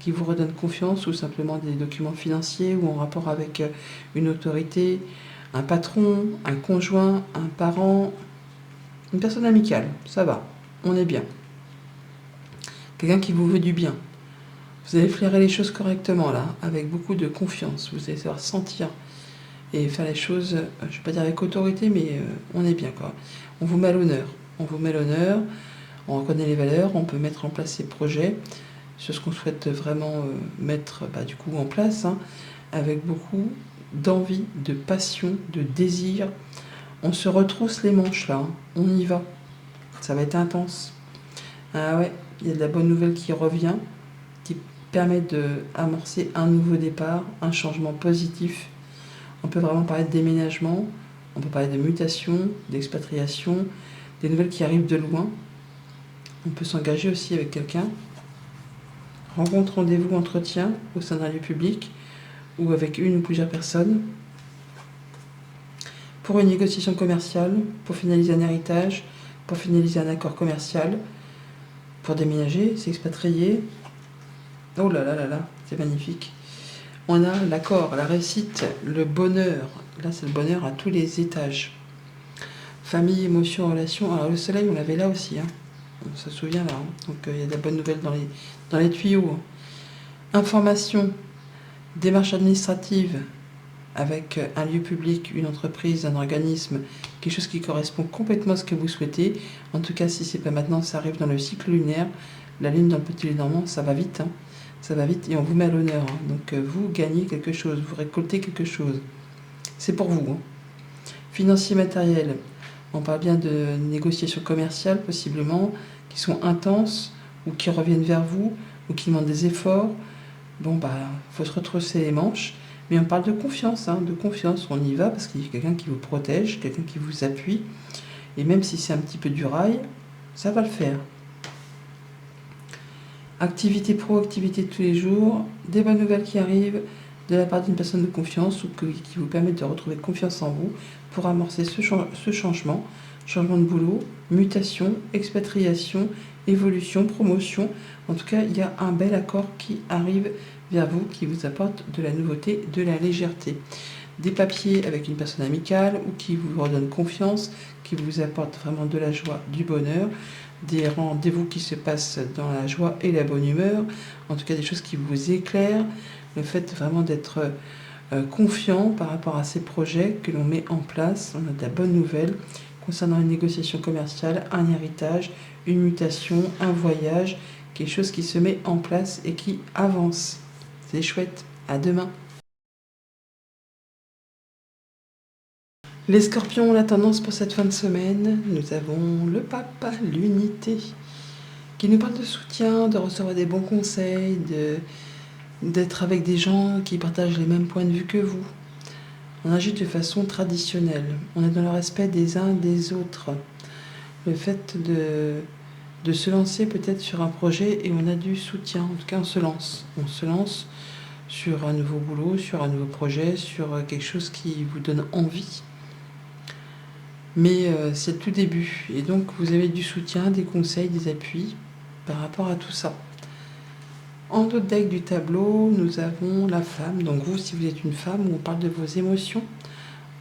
qui vous redonne confiance, ou simplement des documents financiers ou en rapport avec une autorité, un patron, un conjoint, un parent, une personne amicale, ça va, on est bien. Quelqu'un qui vous veut du bien. Vous allez flairer les choses correctement là, avec beaucoup de confiance. Vous allez savoir sentir et faire les choses, je ne vais pas dire avec autorité, mais on est bien, quoi. On vous met à l'honneur. On vous met à l'honneur, on reconnaît les valeurs, on peut mettre en place ces projets sur ce qu'on souhaite vraiment mettre du coup en place, hein, avec beaucoup d'envie, de passion, de désir. On se retrousse les manches là, hein. On y va. Ça va être intense. Ah ouais, il y a de la bonne nouvelle qui revient, qui permet d'amorcer un nouveau départ, un changement positif. On peut vraiment parler de déménagement, on peut parler de mutation, d'expatriation, des nouvelles qui arrivent de loin. On peut s'engager aussi avec quelqu'un. Rencontre, rendez-vous, entretien au sein d'un lieu public ou avec une ou plusieurs personnes. Pour une négociation commerciale, pour finaliser un héritage, pour finaliser un accord commercial, pour déménager, s'expatrier. Oh là là là là, c'est magnifique. On a l'accord, la réussite, le bonheur. Là, c'est le bonheur à tous les étages. Famille, émotion, relation. Alors le soleil, on l'avait là aussi, hein. On se souvient là, hein. Donc il y a de la bonne nouvelle dans les tuyaux, hein. Information, démarche administrative avec un lieu public, une entreprise, un organisme, quelque chose qui correspond complètement à ce que vous souhaitez. En tout cas, si c'est pas maintenant, ça arrive dans le cycle lunaire. La lune dans le petit Lénormand, ça va vite, hein. Ça va vite et on vous met à l'honneur, hein. Donc vous gagnez quelque chose, vous récoltez quelque chose. C'est pour vous, hein. Financier, matériel, on parle bien de négociations commerciales possiblement, qui sont intenses ou qui reviennent vers vous ou qui demandent des efforts. Bon, faut se retrousser les manches, mais on parle de confiance, hein, de confiance. On y va parce qu'il y a quelqu'un qui vous protège, quelqu'un qui vous appuie, et même si c'est un petit peu du rail, ça va le faire. Activité pro, activité de tous les jours, des bonnes nouvelles qui arrivent de la part d'une personne de confiance ou qui vous permettent de retrouver confiance en vous pour amorcer ce changement de boulot, mutation, expatriation, évolution, promotion. En tout cas, il y a un bel accord qui arrive vers vous, qui vous apporte de la nouveauté, de la légèreté. Des papiers avec une personne amicale ou qui vous redonne confiance, qui vous apporte vraiment de la joie, du bonheur, des rendez-vous qui se passent dans la joie et la bonne humeur, en tout cas des choses qui vous éclairent, le fait vraiment d'être confiant par rapport à ces projets que l'on met en place. On a de la bonne nouvelle concernant une négociation commerciale, un héritage, une mutation, un voyage, quelque chose qui se met en place et qui avance. C'est chouette. À demain. Les scorpions, la tendance pour cette fin de semaine, nous avons le pape, l'unité, qui nous parle de soutien, de recevoir des bons conseils, d'être avec des gens qui partagent les mêmes points de vue que vous. On agit de façon traditionnelle, on est dans le respect des uns des autres. Le fait de se lancer peut-être sur un projet et on a du soutien, en tout cas on se lance. On se lance sur un nouveau boulot, sur un nouveau projet, sur quelque chose qui vous donne envie. Mais c'est le tout début. Et donc vous avez du soutien, des conseils, des appuis par rapport à tout ça. En d'autres deck du tableau, nous avons la femme. Donc vous, si vous êtes une femme, on parle de vos émotions.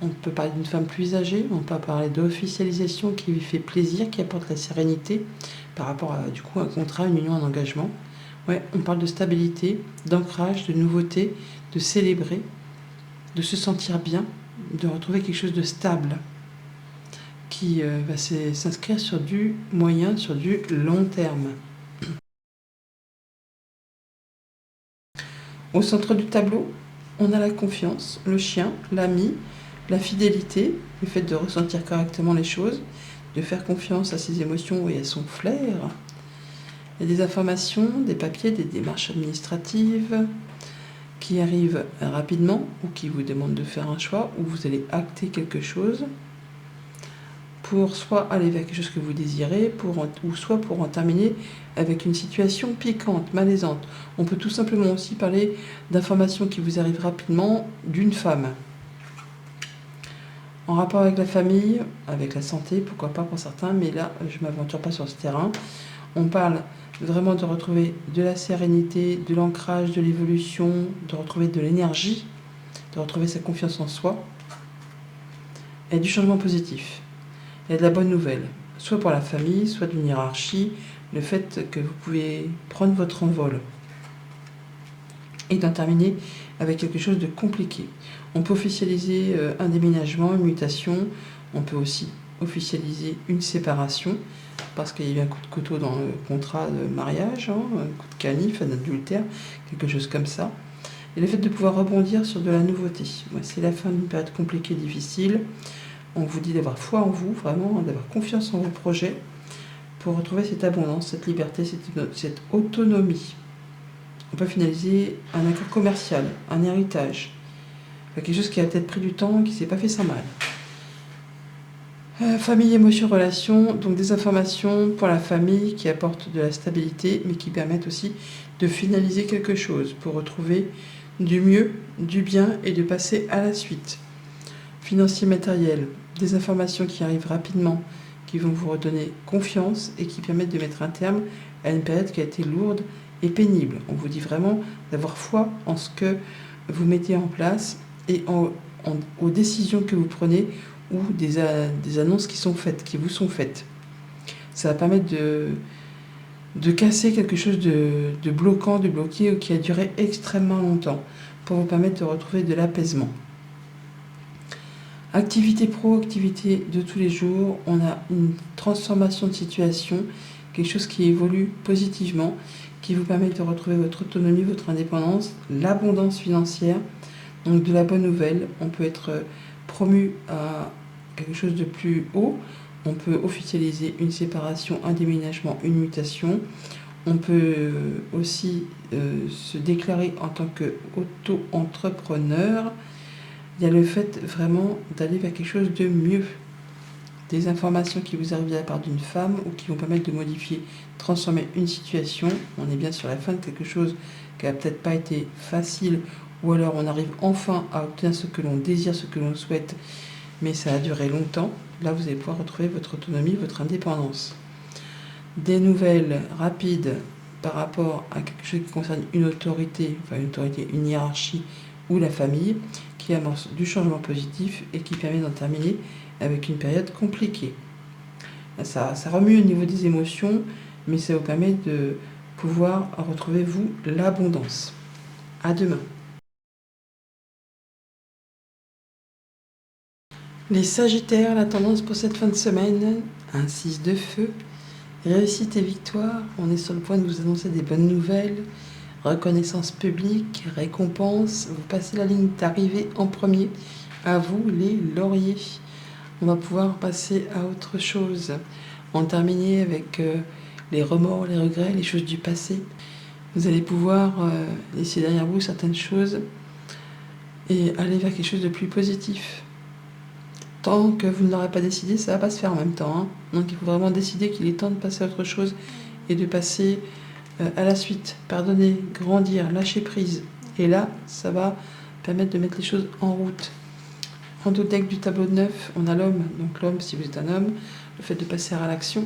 On peut parler d'une femme plus âgée, on peut parler d'officialisation qui lui fait plaisir, qui apporte la sérénité par rapport à du coup un contrat, une union, un engagement. Ouais, on parle de stabilité, d'ancrage, de nouveauté, de célébrer, de se sentir bien, de retrouver quelque chose de stable qui va s'inscrire sur du moyen, sur du long terme. Au centre du tableau, on a la confiance, le chien, l'ami, la fidélité, le fait de ressentir correctement les choses, de faire confiance à ses émotions et à son flair. Il y a des informations, des papiers, des démarches administratives qui arrivent rapidement ou qui vous demandent de faire un choix ou vous allez acter quelque chose pour soit aller vers quelque chose que vous désirez, ou soit pour en terminer avec une situation piquante, malaisante. On peut tout simplement aussi parler d'informations qui vous arrivent rapidement d'une femme. En rapport avec la famille, avec la santé, pourquoi pas pour certains, mais là, je ne m'aventure pas sur ce terrain. On parle vraiment de retrouver de la sérénité, de l'ancrage, de l'évolution, de retrouver de l'énergie, de retrouver sa confiance en soi, et du changement positif. Il y a de la bonne nouvelle, soit pour la famille, soit d'une hiérarchie, le fait que vous pouvez prendre votre envol. et d'en terminer avec quelque chose de compliqué. On peut officialiser un déménagement, une mutation, on peut aussi officialiser une séparation, parce qu'il y a eu un coup de couteau dans le contrat de mariage, hein, un coup de canif, un adultère, quelque chose comme ça. Et le fait de pouvoir rebondir sur de la nouveauté. C'est la fin d'une période compliquée, difficile. On vous dit d'avoir foi en vous, vraiment, d'avoir confiance en vos projets pour retrouver cette abondance, cette liberté, cette autonomie. On peut finaliser un accord commercial, un héritage, quelque chose qui a peut-être pris du temps, qui ne s'est pas fait sans mal. Famille, émotions, relations, donc des informations pour la famille qui apportent de la stabilité, mais qui permettent aussi de finaliser quelque chose pour retrouver du mieux, du bien et de passer à la suite. Financier, matériel, des informations qui arrivent rapidement, qui vont vous redonner confiance et qui permettent de mettre un terme à une période qui a été lourde et pénible. On vous dit vraiment d'avoir foi en ce que vous mettez en place et aux décisions que vous prenez ou des annonces qui vous sont faites. Ça va permettre de casser quelque chose de bloquant, de bloqué ou qui a duré extrêmement longtemps pour vous permettre de retrouver de l'apaisement. Activité pro, activité de tous les jours, on a une transformation de situation, quelque chose qui évolue positivement, qui vous permet de retrouver votre autonomie, votre indépendance, l'abondance financière, donc de la bonne nouvelle. On peut être promu à quelque chose de plus haut, on peut officialiser une séparation, un déménagement, une mutation, on peut aussi se déclarer en tant qu'auto-entrepreneur. Il y a le fait vraiment d'aller vers quelque chose de mieux. Des informations qui vous arrivent de la part d'une femme ou qui vont permettre de modifier, transformer une situation. On est bien sur la fin de quelque chose qui n'a peut-être pas été facile, ou alors on arrive enfin à obtenir ce que l'on désire, ce que l'on souhaite, mais ça a duré longtemps. Là, vous allez pouvoir retrouver votre autonomie, votre indépendance. Des nouvelles rapides par rapport à quelque chose qui concerne une autorité, une hiérarchie ou la famille, qui amorce du changement positif et qui permet d'en terminer avec une période compliquée. Ça remue au niveau des émotions, mais ça vous permet de pouvoir retrouver, vous, l'abondance. À demain. Les Sagittaires, la tendance pour cette fin de semaine, un 6 de feu, réussite et victoire. On est sur le point de vous annoncer des bonnes nouvelles, reconnaissance publique, récompense. Vous passez la ligne d'arrivée en premier. À vous les lauriers. On va pouvoir passer à autre chose. En terminer avec les remords, les regrets, les choses du passé. Vous allez pouvoir laisser derrière vous certaines choses et aller vers quelque chose de plus positif. Tant que vous ne l'aurez pas décidé, ça ne va pas se faire en même temps. Hein. Donc il faut vraiment décider qu'il est temps de passer à autre chose et de passer à la suite. Pardonner, grandir, lâcher prise. Et là, ça va permettre de mettre les choses en route. En dos deck du tableau de 9, on a l'homme. Donc l'homme, si vous êtes un homme, le fait de passer à l'action.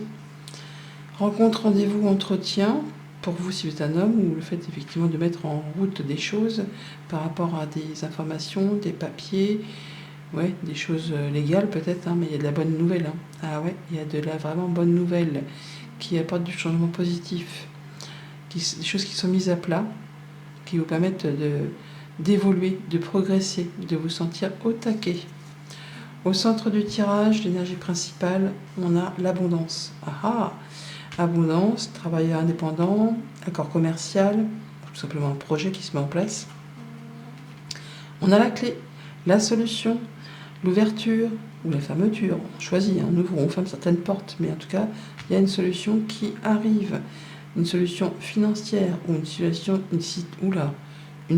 Rencontre, rendez-vous, entretien, pour vous si vous êtes un homme, ou le fait effectivement de mettre en route des choses par rapport à des informations, des papiers, ouais, des choses légales peut-être, hein, mais il y a de la bonne nouvelle. Hein. Ah ouais, il y a de la vraiment bonne nouvelle qui apporte du changement positif, des choses qui sont mises à plat, qui vous permettent d'évoluer, de progresser, de vous sentir au taquet. Au centre du tirage, l'énergie principale, on a l'abondance. Ah, abondance, travailleur indépendant, accord commercial, tout simplement un projet qui se met en place. On a la clé, la solution, l'ouverture ou la fermeture. On choisit, on ouvre, on ferme certaines portes, mais en tout cas, il y a une solution qui arrive. Une solution financière ou une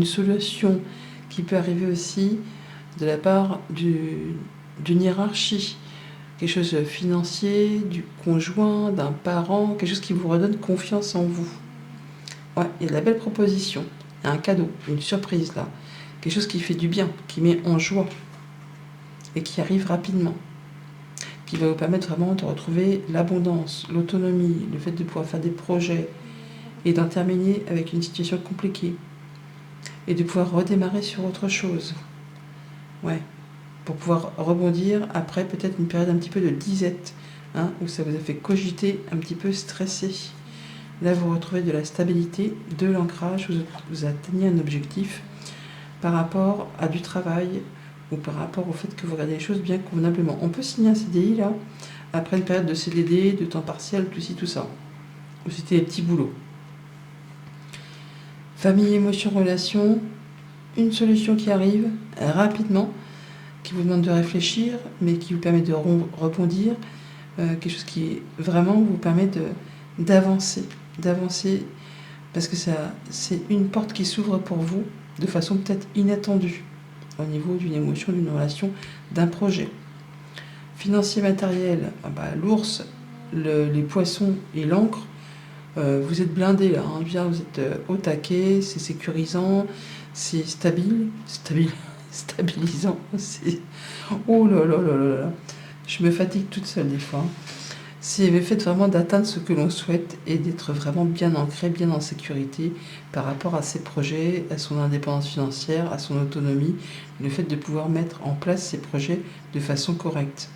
solution qui peut arriver aussi de la part d'une hiérarchie. Quelque chose de financier, du conjoint, d'un parent, quelque chose qui vous redonne confiance en vous. Ouais, il y a de la belle proposition, il y a un cadeau, une surprise là, quelque chose qui fait du bien, qui met en joie et qui arrive rapidement, qui va vous permettre vraiment de retrouver l'abondance, l'autonomie, le fait de pouvoir faire des projets et d'en terminer avec une situation compliquée et de pouvoir redémarrer sur autre chose. Ouais. Pour pouvoir rebondir après peut-être une période un petit peu de disette, hein, où ça vous a fait cogiter, un petit peu stressé. Là, vous retrouvez de la stabilité, de l'ancrage, vous atteignez un objectif par rapport à du travail ou par rapport au fait que vous regardez les choses bien convenablement. On peut signer un CDI là, après une période de CDD, de temps partiel, tout ci, tout ça. Ou c'était des petits boulots. Famille, émotion, relation, une solution qui arrive rapidement, qui vous demande de réfléchir, mais qui vous permet de rebondir. Quelque chose qui vraiment vous permet d'avancer, parce que c'est une porte qui s'ouvre pour vous de façon peut-être inattendue au niveau d'une émotion, d'une relation, d'un projet. Financier, matériel, l'ours, les poissons et l'encre, vous êtes blindés là, hein. Vous êtes au taquet, c'est sécurisant, c'est stabilisant. Oh là là là là là, je me fatigue toute seule des fois. C'est le fait vraiment d'atteindre ce que l'on souhaite et d'être vraiment bien ancré, bien en sécurité par rapport à ses projets, à son indépendance financière, à son autonomie, le fait de pouvoir mettre en place ses projets de façon correcte.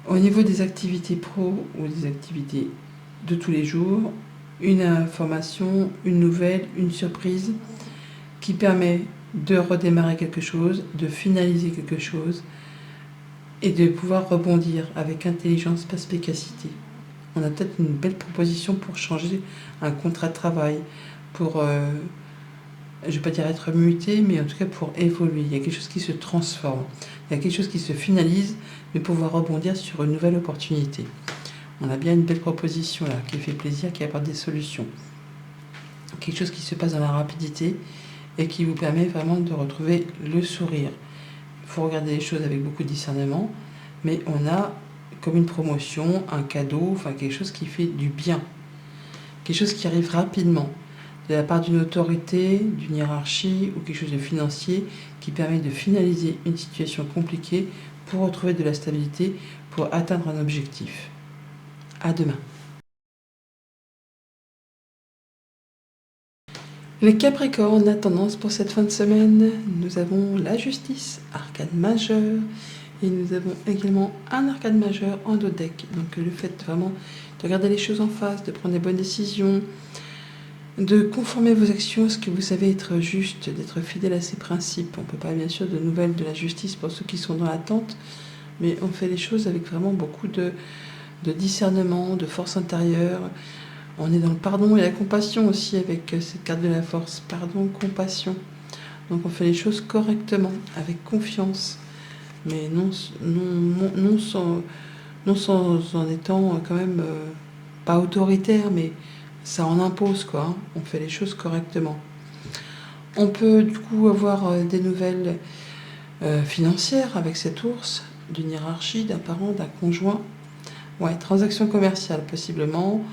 Au niveau des activités pro ou des activités de tous les jours, une information, une nouvelle, une surprise qui permet de redémarrer quelque chose, de finaliser quelque chose et de pouvoir rebondir avec intelligence, perspicacité. On a peut-être une belle proposition pour changer un contrat de travail, pour, je ne vais pas dire être muté, mais en tout cas pour évoluer. Il y a quelque chose qui se transforme, il y a quelque chose qui se finalise, mais pouvoir rebondir sur une nouvelle opportunité. On a bien une belle proposition là, qui fait plaisir, qui apporte des solutions. Quelque chose qui se passe dans la rapidité et qui vous permet vraiment de retrouver le sourire. Il faut regarder les choses avec beaucoup de discernement, mais on a comme une promotion, un cadeau, enfin quelque chose qui fait du bien. Quelque chose qui arrive rapidement, de la part d'une autorité, d'une hiérarchie ou quelque chose de financier qui permet de finaliser une situation compliquée pour retrouver de la stabilité, pour atteindre un objectif. À demain. Les Capricornes, la tendance pour cette fin de semaine, nous avons la justice, arcane majeur, et nous avons également un arcane majeur en dos deck. Donc le fait vraiment de regarder les choses en face, de prendre des bonnes décisions, de conformer vos actions à ce que vous savez être juste, d'être fidèle à ses principes. On peut pas bien sûr de nouvelles de la justice pour ceux qui sont dans l'attente, mais on fait les choses avec vraiment beaucoup de discernement, de force intérieure. On est dans le pardon et la compassion aussi avec cette carte de la force. Pardon, compassion. Donc on fait les choses correctement, avec confiance, mais non sans en étant quand même pas autoritaire, mais ça en impose quoi. Hein. On fait les choses correctement. On peut du coup avoir des nouvelles financières avec cet ours, d'une hiérarchie, d'un parent, d'un conjoint. Ouais, transaction commerciale possiblement.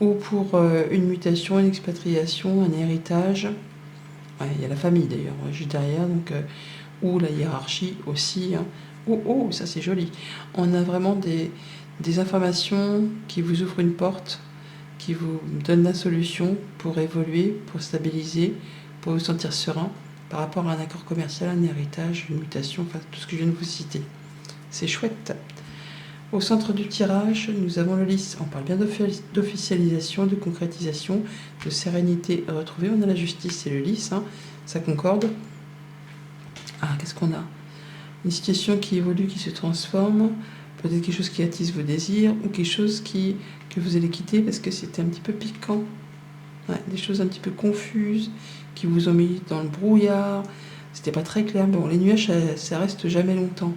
Ou pour une mutation, une expatriation, un héritage. Ouais, il y a la famille d'ailleurs, juste derrière, donc, ou la hiérarchie aussi. Hein. Oh, ça c'est joli. On a vraiment des informations qui vous ouvrent une porte, qui vous donnent la solution pour évoluer, pour stabiliser, pour vous sentir serein par rapport à un accord commercial, un héritage, une mutation, enfin tout ce que je viens de vous citer. C'est chouette. Au centre du tirage, nous avons le lys. On parle bien d'officialisation, de concrétisation, de sérénité retrouvée. On a la justice et le lys, hein, ça concorde. Ah, qu'est-ce qu'on a? Une situation qui évolue, qui se transforme, peut-être quelque chose qui attise vos désirs, ou quelque chose que vous allez quitter parce que c'était un petit peu piquant. Ouais, des choses un petit peu confuses, qui vous ont mis dans le brouillard. C'était pas très clair, mais bon, les nuages, ça reste jamais longtemps.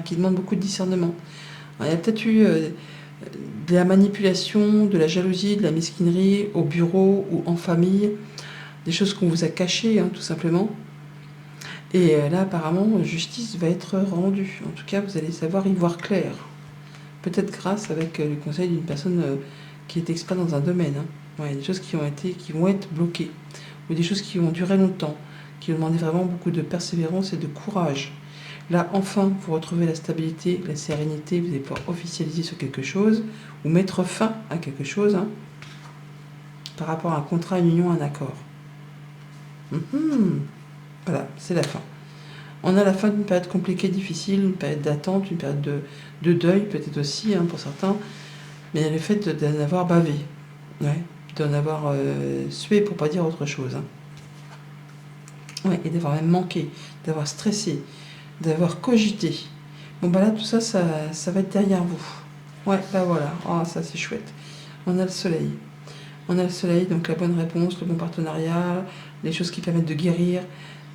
Qui demande beaucoup de discernement. Alors, il y a peut-être eu de la manipulation, de la jalousie, de la mesquinerie au bureau ou en famille, des choses qu'on vous a cachées, hein, tout simplement. Et là, apparemment, justice va être rendue. En tout cas, vous allez savoir y voir clair. Peut-être grâce avec le conseil d'une personne qui est expert dans un domaine. Hein. Ouais, des choses qui vont être bloquées, ou des choses qui vont durer longtemps, qui vont demander vraiment beaucoup de persévérance et de courage. Là, enfin, vous retrouvez la stabilité, la sérénité, vous allez pouvoir officialiser sur quelque chose ou mettre fin à quelque chose hein, par rapport à un contrat, une union, un accord. Voilà, c'est la fin. On a la fin d'une période compliquée, difficile, une période d'attente, une période de deuil peut-être aussi hein, pour certains. mais il y a le fait d'en avoir bavé, ouais, d'en avoir sué pour pas dire autre chose. Hein. Ouais, et d'avoir même manqué, d'avoir stressé, d'avoir cogité. Bon, bah là, tout ça, ça va être derrière vous. Ouais, bah voilà, oh, ça c'est chouette. On a le soleil. On a le soleil, donc la bonne réponse, le bon partenariat, les choses qui permettent de guérir,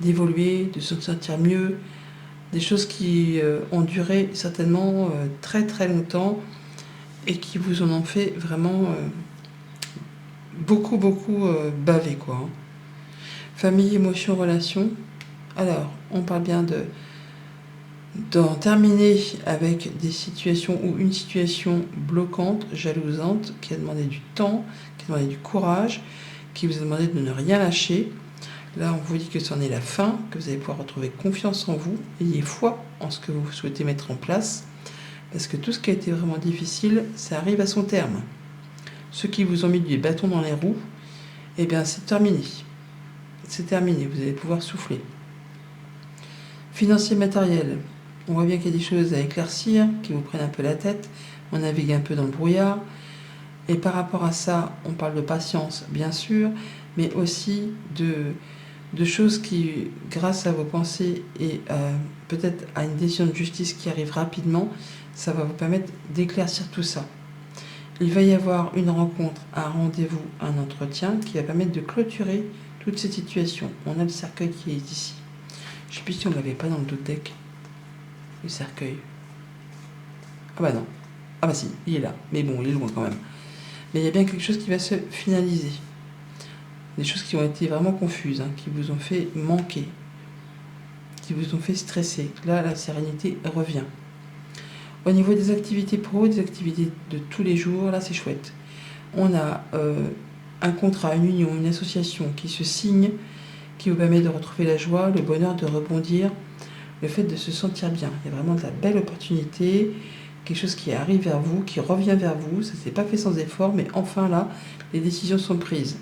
d'évoluer, de se sentir mieux, des choses qui ont duré certainement très très longtemps et qui vous en ont fait vraiment beaucoup baver, quoi. Hein. Famille, émotion, relation. Alors, on parle bien d'en terminer avec des situations ou une situation bloquante, jalousante, qui a demandé du temps, qui a demandé du courage, qui vous a demandé de ne rien lâcher. Là, on vous dit que c'en est la fin, que vous allez pouvoir retrouver confiance en vous, ayez foi en ce que vous souhaitez mettre en place, parce que tout ce qui a été vraiment difficile, ça arrive à son terme. Ceux qui vous ont mis des bâtons dans les roues, eh bien, c'est terminé. C'est terminé, vous allez pouvoir souffler. Financier, matériel. On voit bien qu'il y a des choses à éclaircir, qui vous prennent un peu la tête, on navigue un peu dans le brouillard. Et par rapport à ça, on parle de patience, bien sûr, mais aussi de choses qui, grâce à vos pensées et peut-être à une décision de justice qui arrive rapidement, ça va vous permettre d'éclaircir tout ça. Il va y avoir une rencontre, un rendez-vous, un entretien qui va permettre de clôturer toutes ces situations. On a le cercueil qui est ici. Je ne sais plus si on ne l'avait pas dans le dos deck. Le cercueil. Ah bah non. Ah bah si, il est là. Mais bon, il est loin quand même. Mais il y a bien quelque chose qui va se finaliser. Des choses qui ont été vraiment confuses, hein, qui vous ont fait manquer, qui vous ont fait stresser. Là, la sérénité revient. Au niveau des activités pro, des activités de tous les jours, là, c'est chouette. On a un contrat, une union, une association qui se signe, qui vous permet de retrouver la joie, le bonheur de rebondir, le fait de se sentir bien. Il y a vraiment de la belle opportunité, quelque chose qui arrive vers vous, qui revient vers vous. Ça ne s'est pas fait sans effort, mais enfin là, les décisions sont prises.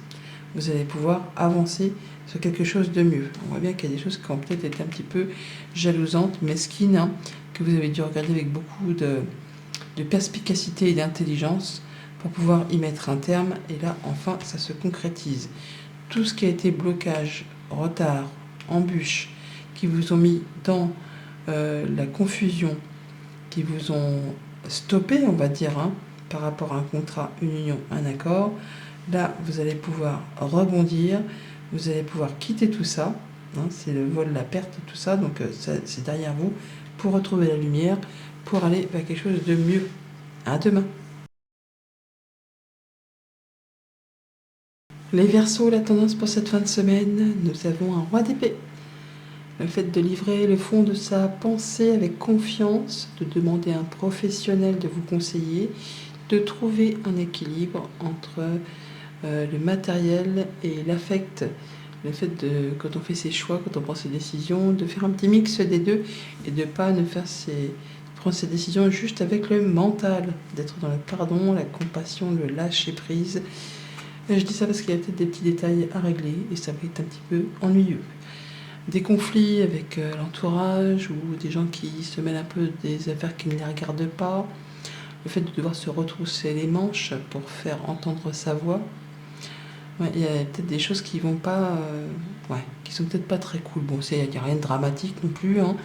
Vous allez pouvoir avancer sur quelque chose de mieux. On voit bien qu'il y a des choses qui ont peut-être été un petit peu jalousantes, mesquines, hein, que vous avez dû regarder avec beaucoup de perspicacité et d'intelligence pour pouvoir y mettre un terme. Et là, enfin, ça se concrétise. Tout ce qui a été blocage, retard, embûche, qui vous ont mis dans la confusion, qui vous ont stoppé, on va dire, hein, par rapport à un contrat, une union, un accord, là, vous allez pouvoir rebondir, vous allez pouvoir quitter tout ça, hein, c'est le vol, la perte, tout ça, donc c'est derrière vous, pour retrouver la lumière, pour aller vers quelque chose de mieux. À demain. Les Verseaux, la tendance pour cette fin de semaine, nous avons un roi d'épée. Le fait de livrer le fond de sa pensée avec confiance, de demander à un professionnel de vous conseiller, de trouver un équilibre entre le matériel et l'affect. Le fait de, quand on fait ses choix, quand on prend ses décisions, de faire un petit mix des deux et de ne pas prendre ses décisions juste avec le mental, d'être dans le pardon, la compassion, le lâcher prise. Et je dis ça parce qu'il y a peut-être des petits détails à régler et ça va être un petit peu ennuyeux. Des conflits avec l'entourage ou des gens qui se mêlent un peu des affaires qui ne les regardent pas. Le fait de devoir se retrousser les manches pour faire entendre sa voix. Ouais, il y a peut-être des choses qui vont pas, qui sont peut-être pas très cool. Bon, il n'y a rien de dramatique non plus, hein,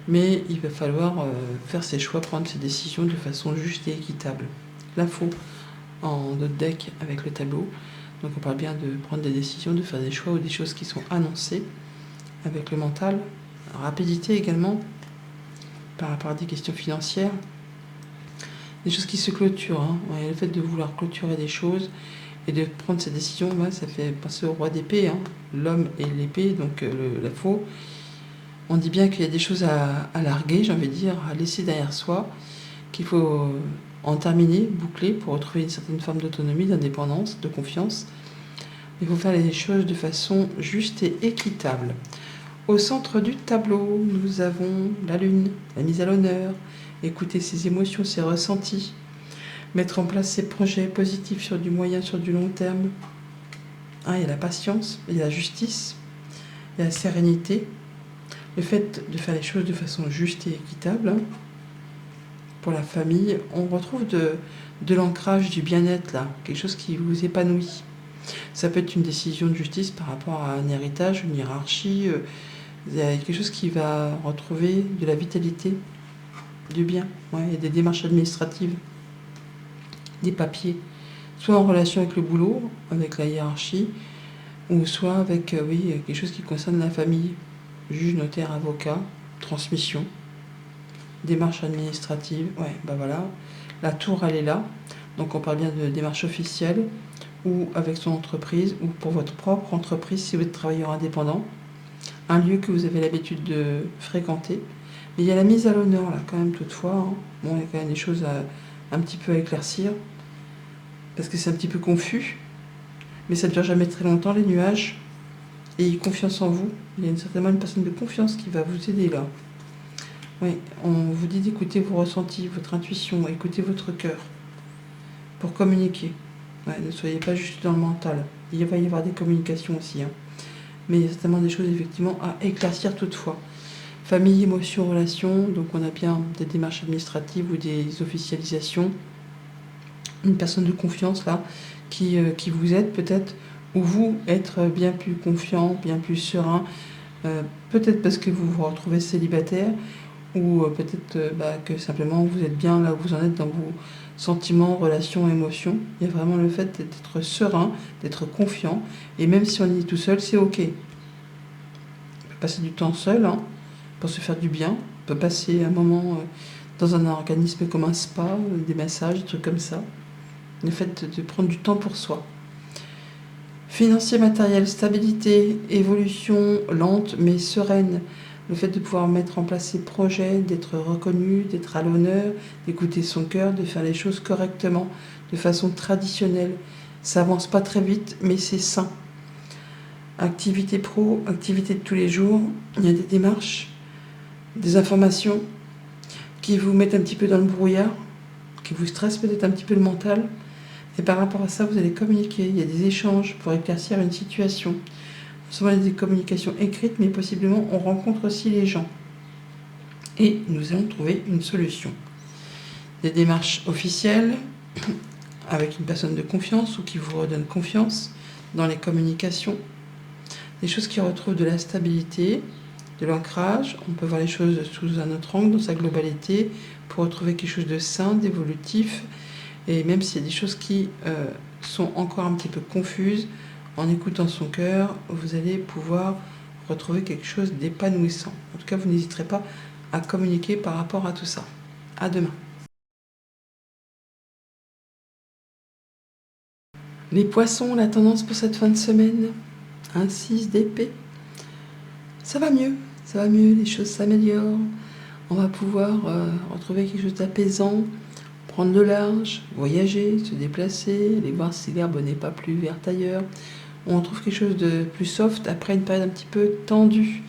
mais il va falloir faire ses choix, prendre ses décisions de façon juste et équitable. L'info en notre deck avec le tableau. Donc on parle bien de prendre des décisions, de faire des choix ou des choses qui sont annoncées avec le mental. Rapidité également par rapport à des questions financières. Des choses qui se clôturent. Hein. Ouais, le fait de vouloir clôturer des choses et de prendre ces décisions, ça fait penser au roi d'épée, hein. L'homme et l'épée, donc la faux. On dit bien qu'il y a des choses à larguer, j'ai envie de dire, à laisser derrière soi, qu'il faut en terminer, boucler, pour retrouver une certaine forme d'autonomie, d'indépendance, de confiance. Il faut faire les choses de façon juste et équitable. Au centre du tableau, nous avons la lune, la mise à l'honneur, écouter ses émotions, ses ressentis, mettre en place ses projets positifs sur du moyen, sur du long terme. Il y a la patience, il y a la justice, il y a la sérénité, le fait de faire les choses de façon juste et équitable, pour la famille, on retrouve de l'ancrage, du bien-être là, quelque chose qui vous épanouit. Ça peut être une décision de justice par rapport à un héritage, une hiérarchie. Il y a quelque chose qui va retrouver de la vitalité, du bien. Ouais, il y a des démarches administratives, des papiers, soit en relation avec le boulot, avec la hiérarchie, ou soit avec oui, quelque chose qui concerne la famille. Juge, notaire, avocat, transmission, démarche administrative. Ouais, bah voilà. La tour, elle est là. Donc on parle bien de démarche officielle, ou avec son entreprise, ou pour votre propre entreprise si vous êtes travailleur indépendant. Un lieu que vous avez l'habitude de fréquenter. Mais il y a la mise à l'honneur là quand même toutefois. Hein. Bon, il y a quand même des choses un petit peu à éclaircir, parce que c'est un petit peu confus. Mais ça ne dure jamais très longtemps, les nuages. Et confiance en vous. Il y a certainement une personne de confiance qui va vous aider là. Oui, on vous dit d'écouter vos ressentis, votre intuition, écouter votre cœur pour communiquer. Ouais, ne soyez pas juste dans le mental. Il va y avoir des communications aussi. Hein. Mais il y a certainement des choses effectivement à éclaircir toutefois. Famille, émotion, relation. Donc on a bien des démarches administratives ou des officialisations. Une personne de confiance là qui vous aide peut-être, ou vous être bien plus confiant, bien plus serein. Peut-être parce que vous vous retrouvez célibataire, ou peut-être que simplement vous êtes bien là où vous en êtes dans vos sentiments, relations, émotions. Il y a vraiment le fait d'être serein, d'être confiant, et même si on est tout seul, c'est ok. On peut passer du temps seul hein, pour se faire du bien. On peut passer un moment dans un organisme comme un spa, des massages, des trucs comme ça. Le fait de prendre du temps pour soi. Financier, matériel, stabilité, évolution lente mais sereine. Le fait de pouvoir mettre en place ses projets, d'être reconnu, d'être à l'honneur, d'écouter son cœur, de faire les choses correctement, de façon traditionnelle. Ça avance pas très vite, mais c'est sain. Activité pro, activité de tous les jours, il y a des démarches, des informations qui vous mettent un petit peu dans le brouillard, qui vous stressent peut-être un petit peu le mental. Et par rapport à ça, vous allez communiquer. Il y a des échanges pour éclaircir une situation. Souvent, il y a des communications écrites, mais possiblement, on rencontre aussi les gens. Et nous allons trouver une solution. Des démarches officielles, avec une personne de confiance ou qui vous redonne confiance dans les communications. Des choses qui retrouvent de la stabilité, de l'ancrage. On peut voir les choses sous un autre angle, dans sa globalité, pour retrouver quelque chose de sain, d'évolutif. Et même s'il y a des choses qui sont encore un petit peu confuses, en écoutant son cœur, vous allez pouvoir retrouver quelque chose d'épanouissant. En tout cas, vous n'hésiterez pas à communiquer par rapport à tout ça. À demain. Les poissons, la tendance pour cette fin de semaine, un 6 d'épée. Ça va mieux, les choses s'améliorent. On va pouvoir retrouver quelque chose d'apaisant. Prendre le large, voyager, se déplacer, aller voir si l'herbe n'est pas plus verte ailleurs. On trouve quelque chose de plus soft après une période un petit peu tendue,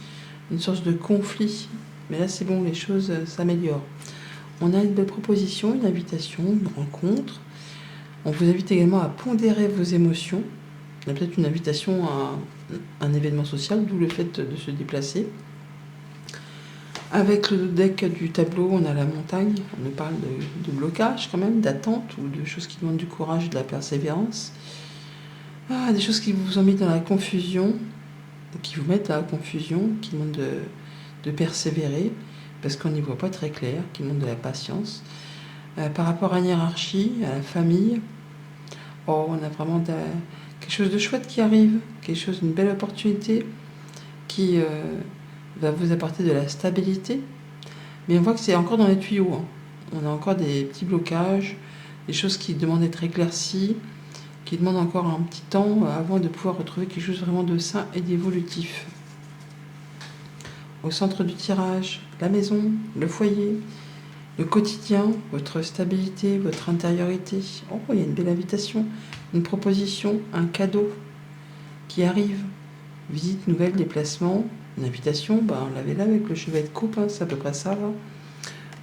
une sorte de conflit. Mais là, c'est bon, les choses s'améliorent. On a une belle proposition, une invitation, une rencontre. On vous invite également à pondérer vos émotions. Il y a peut-être une invitation à un événement social, d'où le fait de se déplacer. Avec le deck du tableau, on a la montagne. On nous parle de blocage quand même, d'attente ou de choses qui demandent du courage et de la persévérance. Des choses qui vous ont mis dans la confusion, qui vous mettent à la confusion, qui demandent de persévérer, parce qu'on n'y voit pas très clair, qui demandent de la patience. Par rapport à une hiérarchie, à la famille, on a vraiment quelque chose de chouette qui arrive, une belle opportunité qui va vous apporter de la stabilité. Mais on voit que c'est encore dans les tuyaux. Hein. On a encore des petits blocages, des choses qui demandent d'être éclaircies, qui demandent encore un petit temps avant de pouvoir retrouver quelque chose vraiment de sain et d'évolutif. Au centre du tirage, la maison, le foyer, le quotidien, votre stabilité, votre intériorité. Oh, il y a une belle invitation, une proposition, un cadeau qui arrive. Visite, nouvelle, déplacement, une invitation, on l'avait là avec le chevet de coupe, hein, c'est à peu près ça. Là.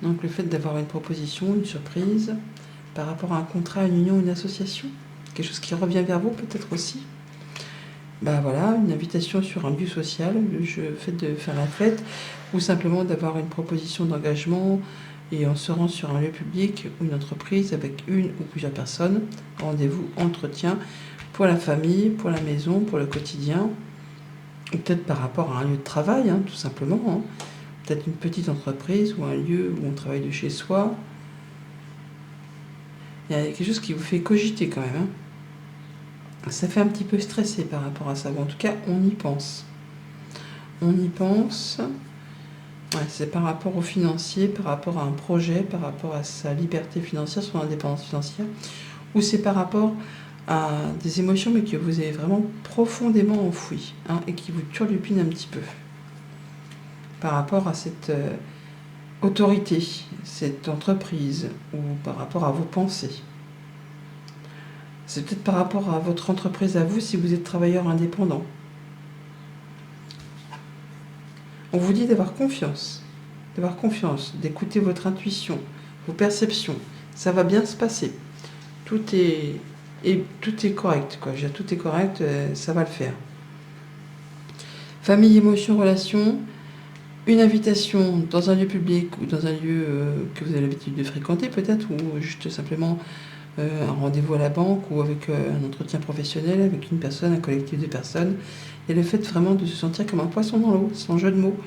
Donc le fait d'avoir une proposition, une surprise, par rapport à un contrat, une union, une association, quelque chose qui revient vers vous peut-être aussi. Voilà, une invitation sur un but social, le fait de faire la fête, ou simplement d'avoir une proposition d'engagement, Et on se rend sur un lieu public ou une entreprise avec une ou plusieurs personnes. Rendez-vous, entretien pour la famille, pour la maison, pour le quotidien. Ou peut-être par rapport à un lieu de travail, hein, tout simplement. Hein. Peut-être une petite entreprise ou un lieu où on travaille de chez soi. Il y a quelque chose qui vous fait cogiter quand même. Hein. Ça fait un petit peu stresser par rapport à ça. Bon, en tout cas, on y pense. On y pense. Ouais, c'est par rapport au financier, par rapport à un projet, par rapport à sa liberté financière, son indépendance financière, ou c'est par rapport à des émotions mais que vous avez vraiment profondément enfouies, hein, et qui vous turlupinent un petit peu par rapport à cette autorité, cette entreprise, ou par rapport à vos pensées. C'est peut-être par rapport à votre entreprise à vous si vous êtes travailleur indépendant. On vous dit d'avoir confiance, d'écouter votre intuition, vos perceptions. Ça va bien se passer. Tout est correct, quoi. Tout est correct, ça va le faire. Famille, émotion, relation. Une invitation dans un lieu public ou dans un lieu que vous avez l'habitude de fréquenter peut-être, ou juste simplement un rendez-vous à la banque ou avec un entretien professionnel avec une personne, un collectif de personnes. Et le fait vraiment de se sentir comme un poisson dans l'eau, sans jeu de mots.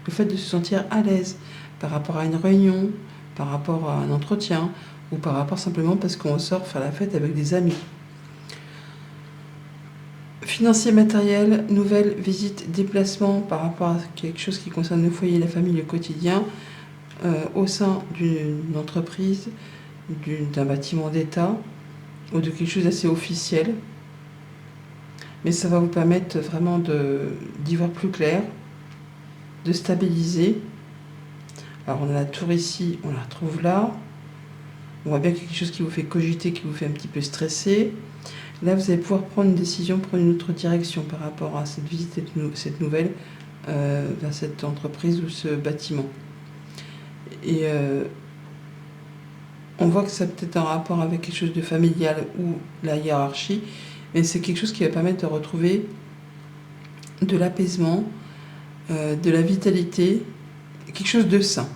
Le fait de se sentir à l'aise par rapport à une réunion, par rapport à un entretien, ou par rapport simplement parce qu'on sort faire la fête avec des amis. Financier, matériel, nouvelles, visites, déplacements par rapport à quelque chose qui concerne le foyer, la famille, le quotidien, au sein d'une entreprise, d'un bâtiment d'État ou de quelque chose d'assez officiel. Mais ça va vous permettre vraiment d'y voir plus clair, de stabiliser. Alors on a la tour ici, on la retrouve là. On voit bien quelque chose qui vous fait cogiter, qui vous fait un petit peu stresser. Là, vous allez pouvoir prendre une décision, prendre une autre direction par rapport à cette visite, cette nouvelle, vers cette entreprise ou ce bâtiment. Et on voit que ça peut être un rapport avec quelque chose de familial ou la hiérarchie, mais c'est quelque chose qui va permettre de retrouver de l'apaisement, de la vitalité, quelque chose de sain.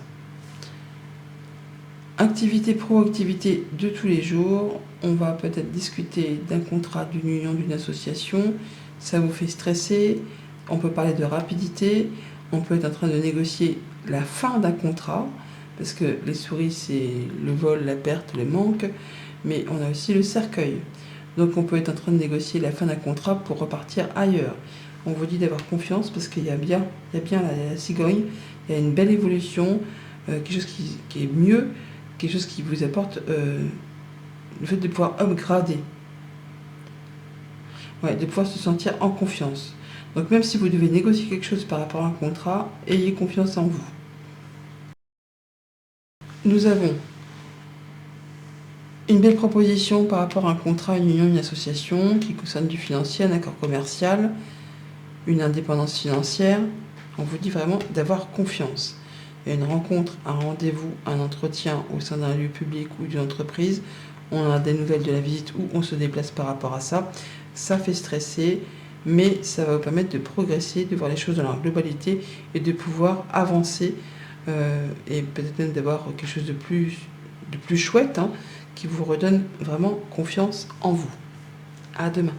Activité pro, activité de tous les jours. On va peut-être discuter d'un contrat, d'une union, d'une association. Ça vous fait stresser. On peut parler de rapidité. On peut être en train de négocier la fin d'un contrat. Parce que les souris, c'est le vol, la perte, le manque. Mais on a aussi le cercueil. Donc on peut être en train de négocier la fin d'un contrat pour repartir ailleurs. On vous dit d'avoir confiance parce qu'il y a bien la cigogne. Il y a une belle évolution. Quelque chose qui est mieux. Quelque chose qui vous apporte le fait de pouvoir upgrader. Ouais, de pouvoir se sentir en confiance. Donc même si vous devez négocier quelque chose par rapport à un contrat, ayez confiance en vous. Nous avons une belle proposition par rapport à un contrat, une union, une association qui concerne du financier, un accord commercial, une indépendance financière. On vous dit vraiment d'avoir confiance. Il y a une rencontre, un rendez-vous, un entretien au sein d'un lieu public ou d'une entreprise. On a des nouvelles de la visite ou on se déplace par rapport à ça. Ça fait stresser, mais ça va vous permettre de progresser, de voir les choses dans leur globalité et de pouvoir avancer et peut-être même d'avoir quelque chose de plus chouette, hein, qui vous redonne vraiment confiance en vous. À demain.